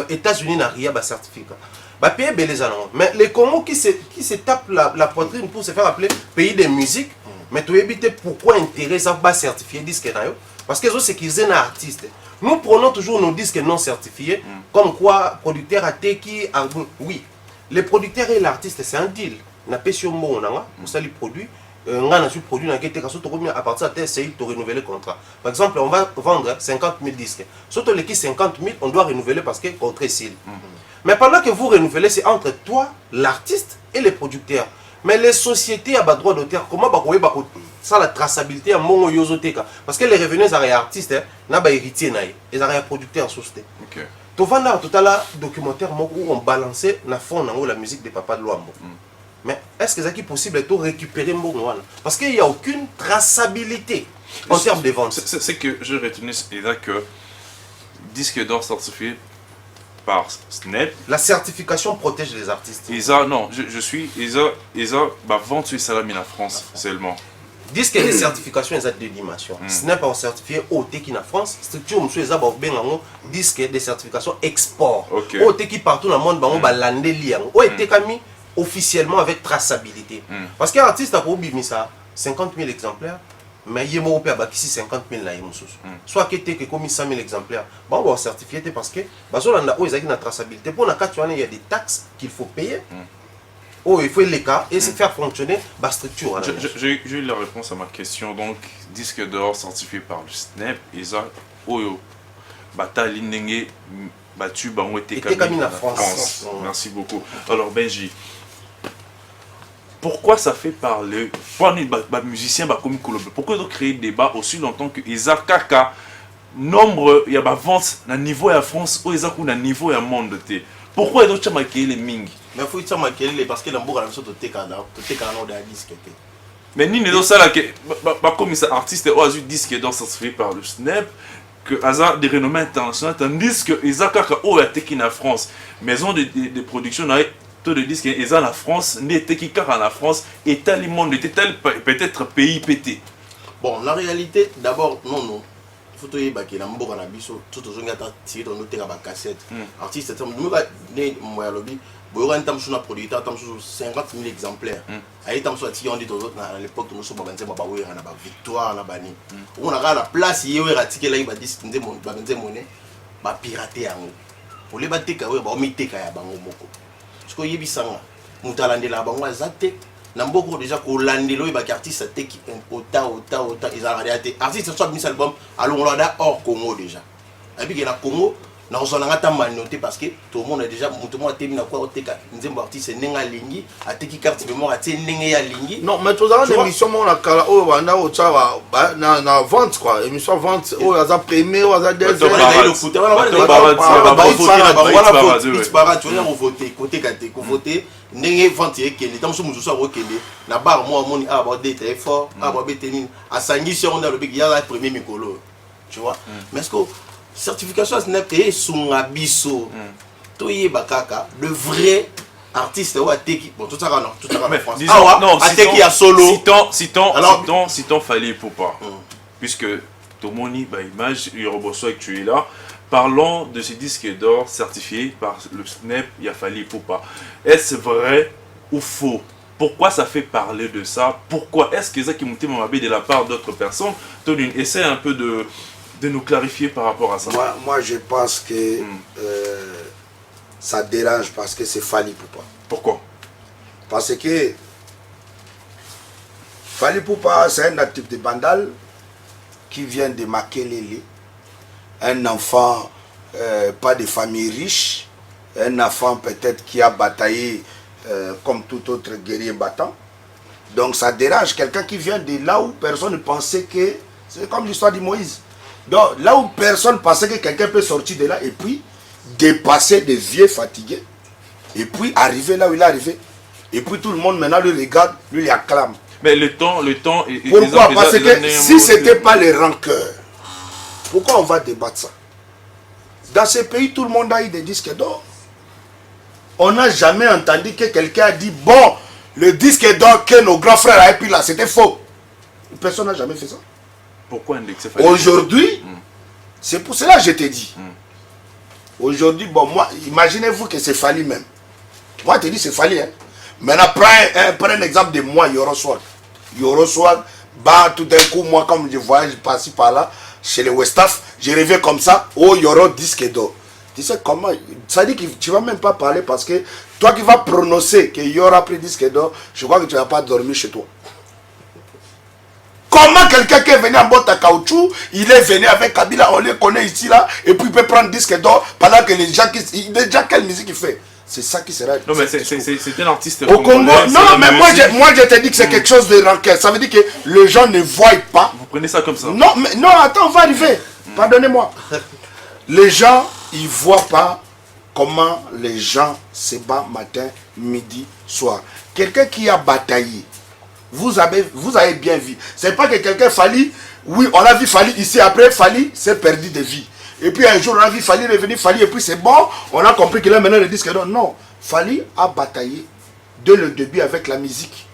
États-Unis n'a rien certifié. Pays belezano. Mais les Congo qui se tapent la poitrine pour se faire appeler pays de musique, mais tu éviter pourquoi intérêt ça va certifier disque parce que c'est qu'ils sont artistes. Nous prenons toujours nos disques non certifiés, comme quoi producteur a qui oui, les producteurs et l'artiste c'est un deal. Na pesio mo nanga, pour ça les produits, on a su produit na kete kaso to à partir de tel c'est to renouveler le contrat. Par exemple, on va vendre 50 000 disques. Surtout les qui 50 000, on doit renouveler parce que contrat est mais pendant que vous renouvelez, c'est entre toi, l'artiste et les producteurs. Mais les sociétés à droit d'auteur, comment ça la traçabilité à mon yozoteka? Parce que les revenus des artistes, n'a pas héritier les producteurs société. OK. Tu vas tout à l'heure documentaire où on balançait na fond la musique de Papa de Luambo. Mais est-ce que c'est possible de récupérer Mbongo? Parce qu'il n'y a aucune traçabilité en termes de vente. C'est que je retenu que disque d'or certifié par Snap. La certification protège les artistes. Non, je suis. Vente sur Salami en France seulement. Disque de certification, ils ont deux dimensions. Snap a certifié OT qui en France. Structure, monsieur, ils ont disque de certification export. OT qui partout dans le monde, ils ont landé liang. OT qui officiellement avec traçabilité. Parce qu'un artiste a pour ça 50 000 exemplaires. Mais il y a 50 000 là. Soit qu'il y ait 100 000 exemplaires. Bon, on va certifier parce que il y a une traçabilité. Pour il y a des taxes qu'il faut payer. Oh, il faut les cas et faire fonctionner la structure. J'ai eu la réponse à ma question. Donc, disque d'or certifié par le Snap. Et ça, Batali Nenge, battu, ont été caminé en France. Merci beaucoup. Alors, Benji. Pourquoi ça fait parler? Pourquoi les musiciens comme Kolobe? Pourquoi ils ont créé des débats aussi longtemps que Isaac Kaka nombre il y a des ventes à niveau de France ou Isaac ou à niveau de monde? Pourquoi ils ont chamaqué les Ming? Mais il faut chamaquer les parce que l'ambour a la chose de Tekana de disque. Mais ni ne ça là que comme ça artiste ou azur disque d'or certifié par le Snap que hasard des renommées internationales tandis que Isaac Kaka ou a Tekina France maison de production tout le disque et ça la France n'était qui car en la France et tel le monde était tel peut-être pays pété. Bon, la réalité, d'abord, non. Il faut que tu aies un peu de biso, tout le monde a tiré dans nos cassette. Artiste, c'est un peu de temps produit 50 000 exemplaires. À l'époque, nous sommes victoire, on a la place, il y a un ticket là, il va dire que monnaie, pirater. Pour les battre, il va omettre Kaya Bango Moko. Parce que y a bisanga, Moutalande la Bango Zate, Namboko déjà qu'au landelo, il va artiste qui ota, ils ont arrêté. Artiste soit mis album, allons là hors Congo déjà. Et puis il y a Congo. Nous avons noté parce que tout le monde a déjà terminé quoi au TK. Nous artiste nenga lingi, a teki carte mémoire a teki nenga ya lingi. Non, mais tu as une émission mon la kala oh banda au tchava na vente quoi, émission vente oh la premier oh la deuxième. Le foot, voilà tu vas voter côté kate, voter nenga vente et que les temps sont mususu a rekende. Na bar moi moni a abordé très fort, a abordé tenir à sangi sur on a le big ya la premier mikolo. Tu vois? Mais est-ce que certification SNEP et Sungabiso. Toye Bakaka, le vrai artiste ou Ateki. Bon, tout ça en France. Non, Ateki à solo. Citons Fally Ipupa. Puisque Tomoni, image, Yoroboso que tu es là. Parlons de ce disque d'or certifié par le SNEP, il y a Fally Ipupa. Est-ce vrai ou faux? Pourquoi ça fait parler de ça? Pourquoi est-ce que ça qui monte de la part d'autres personnes? Tony, essaie un peu de nous clarifier par rapport à ça. Moi je pense que ça dérange parce que c'est Fally Ipupa. Pourquoi? Parce que Fally Ipupa, c'est un type de bandal qui vient de Makelele, un enfant pas de famille riche, un enfant peut-être qui a bataillé comme tout autre guerrier battant. Donc ça dérange quelqu'un qui vient de là où personne ne pensait que... C'est comme l'histoire de Moïse. Donc là où personne pensait que quelqu'un peut sortir de là et puis dépasser des vieux fatigués et puis arriver là où il est arrivé. Et puis tout le monde maintenant le regarde, lui acclame. Mais le temps... Pourquoi? Parce que si ce n'était pas les rancœurs, pourquoi on va débattre ça? Dans ce pays, tout le monde a eu des disques d'or. On n'a jamais entendu que quelqu'un a dit, bon, le disque d'or que nos grands frères avaient pris là, c'était faux. Personne n'a jamais fait ça. Pourquoi indexer Fally? Aujourd'hui, c'est pour cela que je t'ai dit. Aujourd'hui, bon, moi, imaginez-vous que c'est Fally même. Moi, je te dis, c'est Fally. Hein. Maintenant, prends un exemple de moi, Yoroswag. Yoroswag, bah, tout d'un coup, moi, comme je voyage par-ci, par-là, chez les Westaf, je reviens comme ça, oh, Yoro disque d'or. Tu sais comment? Ça dit que tu ne vas même pas parler parce que toi qui vas prononcer que Yoro a pris disque d'or, je crois que tu ne vas pas dormir chez toi. Comment quelqu'un qui est venu en botte à caoutchouc, il est venu avec Kabila, on les connaît ici là, et puis il peut prendre disque d'or pendant que les gens qui... Déjà, quelle musique il fait? C'est ça qui sera... Non, mais c'est un artiste au Congo. Non, mais moi je te dis que c'est quelque chose de rancœur. Ça veut dire que les gens ne voient pas. Vous prenez ça comme ça? Non, mais non, attends, on va arriver. Pardonnez-moi. Les gens, ils ne voient pas comment les gens se battent matin, midi, soir. Quelqu'un qui a bataillé, vous avez bien vu. C'est pas que quelqu'un Fally, oui, on a vu Fally ici, après Fally s'est perdu de vie. Et puis un jour on a vu Fally revenir, Fally, et puis c'est bon, on a compris qu'il a maintenant le disque d'or. Non, Fally a bataillé dès le début avec la musique.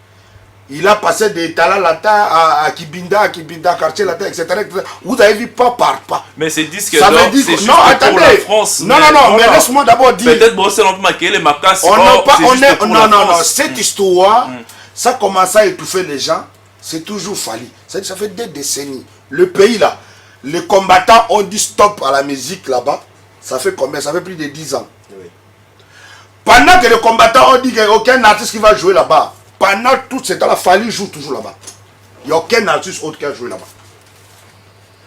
Il a passé de Talalata à Kibinda, quartier Lata, etc., etc. Vous avez vu pas par pas. Mais ces disques d'or, c'est juste non, attendez, pour la France. Non, mais laisse-moi d'abord dire. Peut-être bon, c'est l'homme les Macas. Non, cette histoire, ça commence à étouffer les gens, c'est toujours Fally. Ça fait des décennies. Le pays là, les combattants ont dit stop à la musique là-bas. Ça fait combien? Ça fait plus de 10 ans. Oui. Pendant que les combattants ont dit qu'il n'y a aucun artiste qui va jouer là-bas, pendant tout ce temps-là, Fally joue toujours là-bas. Il n'y a aucun artiste autre qui a joué là-bas.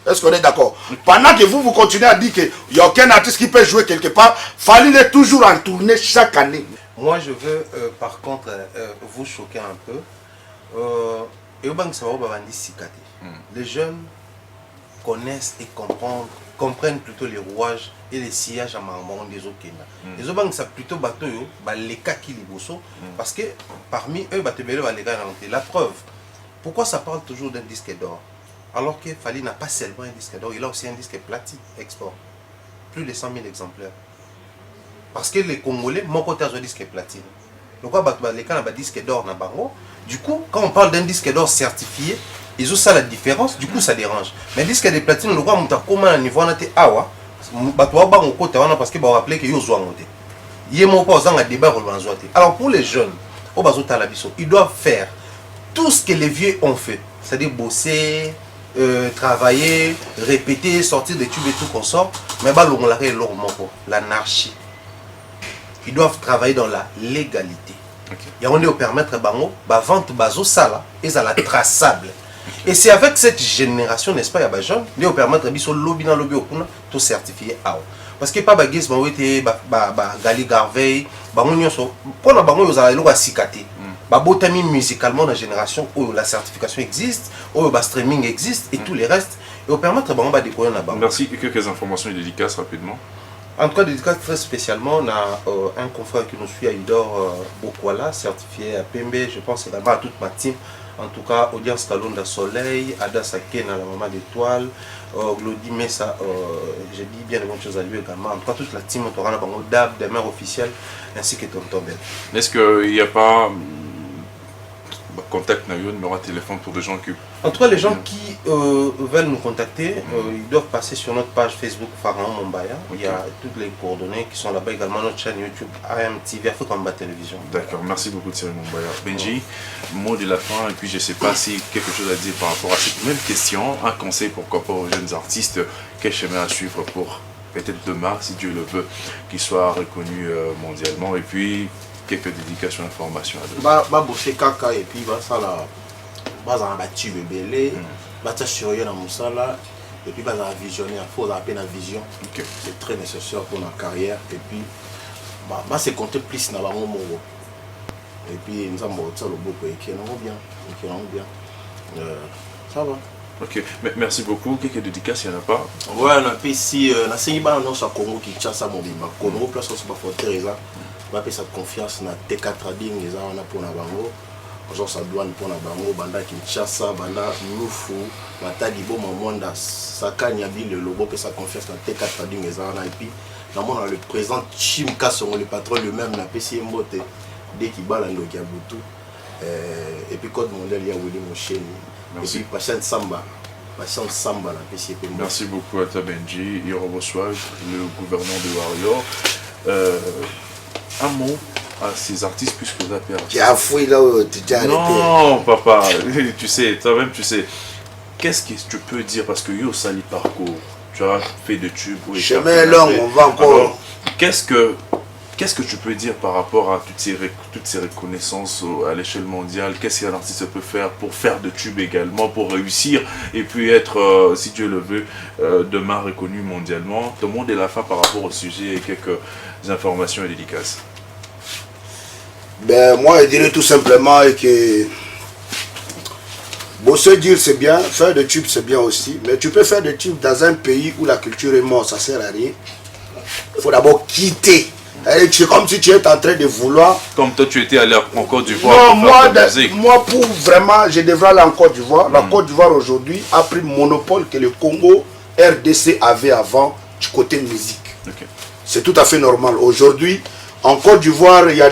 Est-ce qu'on est d'accord? Pendant que vous continuez à dire qu'il n'y a aucun artiste qui peut jouer quelque part, Fally est toujours en tournée chaque année. Moi, je veux par contre vous choquer un peu. Les jeunes connaissent et comprennent plutôt les rouages et les sillages à Marmont des Okenda. Les autres c'est plutôt bateau, les cas qui les bossent, parce que parmi eux, la preuve. Pourquoi ça parle toujours d'un disque d'or? Alors que Fally n'a pas seulement un disque d'or, il a aussi un disque platine export. Plus de 100 000 exemplaires. Parce que les Congolais, mon côté a un disque platine. les cas disque d'or na bango. Du coup, quand on parle d'un disque d'or certifié, ils ont ça la différence, du coup ça dérange. Mais disque de platine, le roi monta comment à niveau na te awa, batwa bango kota wana parce que ba rappeler que yo zo monter. Yemo pas en débat pour banzoate. Alors pour les jeunes, au bazota la biso, ils doivent faire tout ce que les vieux ont fait, c'est-à-dire bosser, travailler, répéter, sortir des tubes et tout qu'on sort, mais bah l'anarchie. Ils doivent travailler dans la légalité. Et on est au permettre bango, bah vente bazo sala, et ça la traçable. Et c'est avec cette génération, n'est-ce pas, il y a des jeunes, ils doivent permettre biso lobby dans lobby okuna, tout certifié à parce que pas bagues ba wete ba Gali Garvey, ba onyo so, pour na bango yo za lo ba sikate. Ba botami musicalement dans la génération où la certification existe, où le streaming existe et tous les restes, et au permettre de découvrir la banque. Merci, quelques informations et dédicaces rapidement. En tout cas, dédicace très spécialement, on a un confrère qui nous suit à Idor Bokwala, certifié à Pembe, je pense également à toute ma team. En tout cas, Audience Kalonda Soleil, Ada Saken à la maman d'étoile, Glody Messa, j'ai dit bien de bonnes choses à lui également. En tout cas, toute la team, on aura la banque d'Ab, des mains officielles, ainsi que Tonton Ben. Est-ce qu'il n'y a pas contact na yo, numéro de téléphone pour des gens qui... En tout cas, les gens qui veulent nous contacter, ils doivent passer sur notre page Facebook Pharaon Mombaya. Il y a toutes les coordonnées qui sont là-bas, également notre chaîne YouTube AMTV, Afrique en bas télévision. D'accord, merci beaucoup Thierry Mombaya. Benji, mot de la fin, et puis je ne sais pas si quelque chose à dire par rapport à cette même question, un conseil pourquoi pas aux jeunes artistes, quel chemin à suivre pour peut-être demain, si Dieu le veut, qu'ils soient reconnus mondialement, et puis quelques dédications, informations à donner. Bah bosser caca et puis bah ça là. Bas en battu bébé, bas surveiller dans Moussala, et puis bas en visionner, il faut appeler la vision. C'est très nécessaire pour notre carrière. Et puis, bah c'est compter plus dans le monde. Et puis, nous avons ça le beaucoup et qui est bien. Ça va. Ok, merci beaucoup. Quelques dédicaces, il n'y en a pas? Ouais, on a fait ici, on a essayé de Congo qui chasse à mon bimba. Congo, place on se bat pour terre, on a fait sa confiance dans T4 Trading, on a pour la bango. Genre ça douane pour la bango, banda Kinshasa, banda Nufu, Matadi Bo Mamonda, Sakanya Bill, le logo, que sa confiance dans T4 Trading, et puis, dans le président Chim Kasson, le patron lui-même, n'a pas essayé de dès qu'il bat l'angle qui a boutou. Et puis, Code Mondial, il y a Willy Mouchen. Et puis, Patiente Samba. Patiente Samba, n'a pas essayé de merci beaucoup à ta Benji, Yorobo Swag, le gouverneur de Warrior. Un mot à ces artistes puisque vous avez tu as fouillé là où tu t'es arrêté. Non papa, tu sais, toi-même tu sais. Qu'est-ce que tu peux dire parce que yo sali parcours, tu as fait de tubes. Chemin long, on va encore. Alors, qu'est-ce que tu peux dire par rapport à toutes ces reconnaissances à l'échelle mondiale? Qu'est-ce qu'un artiste peut faire pour faire de tubes également, pour réussir et puis être, si Dieu le veut, demain reconnu mondialement? Tout le monde est la fin par rapport au sujet et quelques informations et dédicaces. Ben, moi, je dirais tout simplement que bosser dire c'est bien, faire des tubes c'est bien aussi, mais tu peux faire des tubes dans un pays où la culture est morte, ça sert à rien. Il faut d'abord quitter. C'est comme si tu es en train de vouloir... Comme toi, tu étais allé en Côte d'Ivoire. Non, moi, pour vraiment, je devrais aller en Côte d'Ivoire. La Côte d'Ivoire aujourd'hui a pris le monopole que le Congo RDC avait avant du côté musique. Okay. C'est tout à fait normal. Aujourd'hui, en Côte d'Ivoire, il y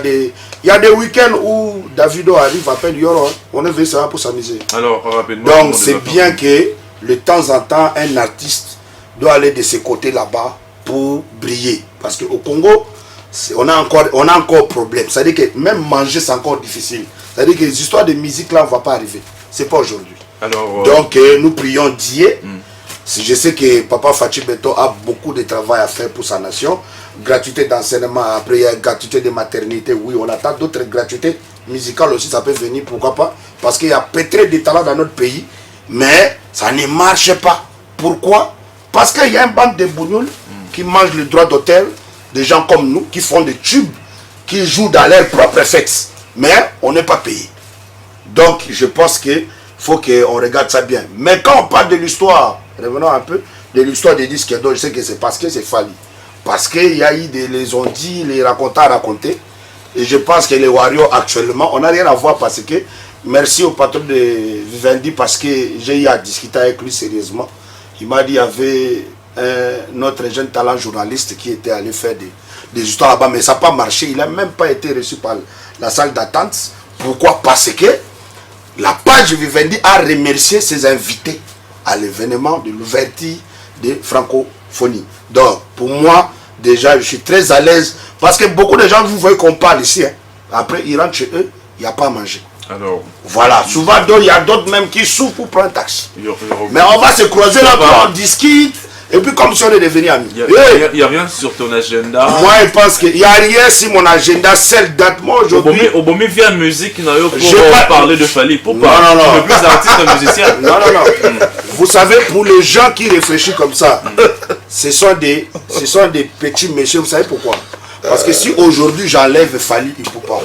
a des week-ends où Davido arrive, appelle Yoro, on est venu ça pour s'amuser. Alors, rapidement. Donc, c'est bien que, de temps en temps, un artiste doit aller de ce côté là-bas pour briller. Parce qu'au Congo, on a encore problème. C'est-à-dire que même manger, c'est encore difficile. C'est-à-dire que les histoires de musique, là, on ne va pas arriver. Ce n'est pas aujourd'hui. Donc, nous prions Dieu. Je sais que Papa Fachi Beto a beaucoup de travail à faire pour sa nation. Gratuité d'enseignement, après il y a gratuité de maternité. Oui, on attend d'autres gratuités musicales aussi, ça peut venir, pourquoi pas. Parce qu'il y a pétré de talents dans notre pays, mais ça ne marche pas. Pourquoi? Parce qu'il y a une bande de bougnoules qui mangent le droit d'auteur, des gens comme nous, qui font des tubes, qui jouent dans leurs propres fêtes. Mais on n'est pas payé. Donc je pense qu'il faut qu'on regarde ça bien. Mais quand on parle de l'histoire, revenons un peu, de l'histoire des disques d'or, je sais que c'est parce que c'est Fali. Parce qu'il y a eu les on-dit, les racontants à raconter. Et je pense que les Warriors actuellement, on n'a rien à voir parce que, merci au patron de Vivendi parce que j'ai eu à discuter avec lui sérieusement. Il m'a dit qu'il y avait notre jeune talent journaliste qui était allé faire des histoires là-bas, mais ça n'a pas marché. Il n'a même pas été reçu par la salle d'attente. Pourquoi? Parce que la page Vivendi a remercié ses invités à l'événement de l'ouverture de francophonie. Donc, pour moi, déjà, je suis très à l'aise. Parce que beaucoup de gens, vous voyez qu'on parle ici. Hein. Après, ils rentrent chez eux, il n'y a pas à manger. Alors, voilà, souvent, il y a d'autres même qui souffrent pour prendre un taxi. Mais on va se croiser là, on discute. Et puis, comme si on est devenus amis. Il n'y a rien sur ton agenda. Moi, je pense qu'il n'y a rien sur mon agenda. Celle date, moi, aujourd'hui. Au bon, via musique, pour parler de Fally Ipupa. Non, non, non. Le plus artiste musicien. Non, non, non. Vous savez, pour les gens qui réfléchissent comme ça, ce sont des petits messieurs. Vous savez pourquoi? Parce que si aujourd'hui j'enlève Fally Ipupa,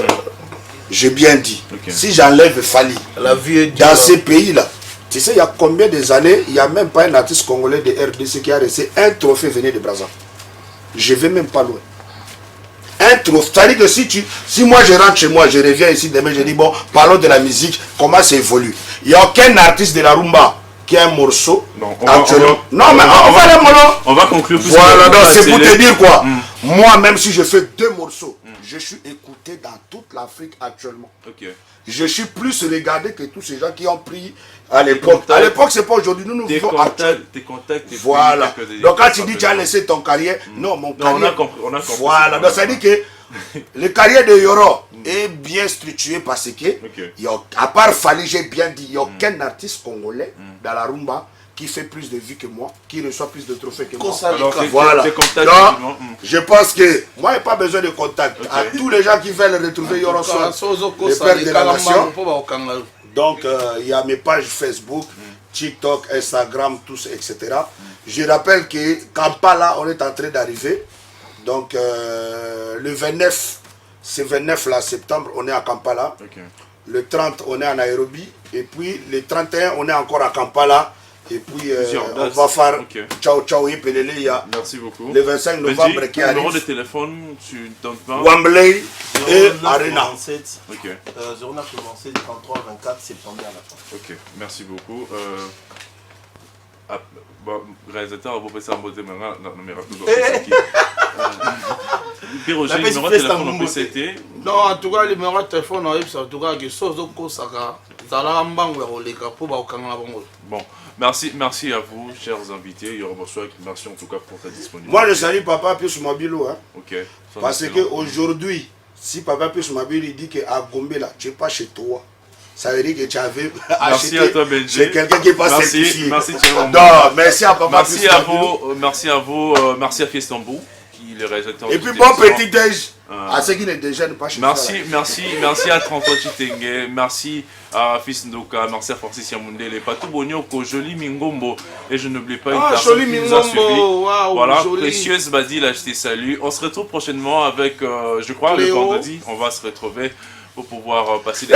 j'ai bien dit, si j'enlève Fally dans ces pays-là, tu sais, il y a combien des années, il n'y a même pas un artiste congolais de RDC qui a reçu un trophée venu de Brazza. Je ne vais même pas loin. Un trophée. C'est-à-dire que si moi je rentre chez moi, je reviens ici demain, je dis, bon, parlons de la musique, comment ça évolue. Il n'y a aucun artiste de la rumba qui a un morceau. Non, on va conclure plus. Voilà, donc c'est pour te dire quoi. Moi, même si je fais 2 morceaux, je suis écouté dans toute l'Afrique actuellement. Je suis plus regardé que tous ces gens qui ont pris à l'époque. À l'époque, c'est pas aujourd'hui. Nous vivons tes contacts. Voilà. Donc quand tu dis que tu as laissé ton carrière, non, mon carrière. On a compris. Voilà. Donc ça dit que le carrière de Yoro est bien structuré parce que, à part Fally, j'ai bien dit, il n'y a aucun artiste congolais dans la rumba qui fait plus de vues que moi, qui reçoit plus de trophées que moi. Alors, voilà. Donc, je pense que moi, je n'ai pas besoin de contact. À tous les gens qui veulent retrouver Yoro Soir, le père de la nation. Donc, il y a mes pages Facebook, TikTok, Instagram, tous, etc. Je rappelle que Kampala, on est en train d'arriver. Donc, le 29, c'est 29 là, septembre, on est à Kampala. Le 30, on est à Nairobi. Et puis, le 31, on est encore à Kampala. Et puis, on va faire Ciao Ciao et Pelele. Il y a merci beaucoup. Le 25 novembre qui arrive. Numéro de téléphone, tu donnes pas. Wembley et Arena. 0997 33 24 septembre à la fin. Ok, merci beaucoup. Réalisateur, vous pouvez s'emboîter maintenant. Non, mais rappelez-vous. Puis Roger, le numéro de téléphone, on peut s'aider. Non, en tout cas, le numéro de téléphone, en tout cas, que Sozo Kosaka, bon, merci à vous, chers invités. Merci en tout cas pour ta disponibilité. Moi, je salue Papa Pius Mabilo. Hein, ok. parce qu'aujourd'hui, si Papa Pius Mabilo il dit qu'à Gombe, là, tu n'es pas chez toi. Ça veut dire que tu avais acheté chez quelqu'un qui n'est pas certifié. Merci, non, merci à Papa Pius Mabilo. Merci à vous, merci à Fiestambo, qui est le réalisateur. Et puis bon petit déj. À ceux qui ne déjeunent pas chez toi. Merci à Tranto Chitenge, merci à Fils Ndoka, merci à Francis Yamundele, Patou Bonyoko, Joli Mingombo, et je n'oublie pas une personne qui nous a suivi. Voilà, Précieuse Badil, acheté salut. On se retrouve prochainement avec, je crois, le vendredi, on va se retrouver pour pouvoir passer des...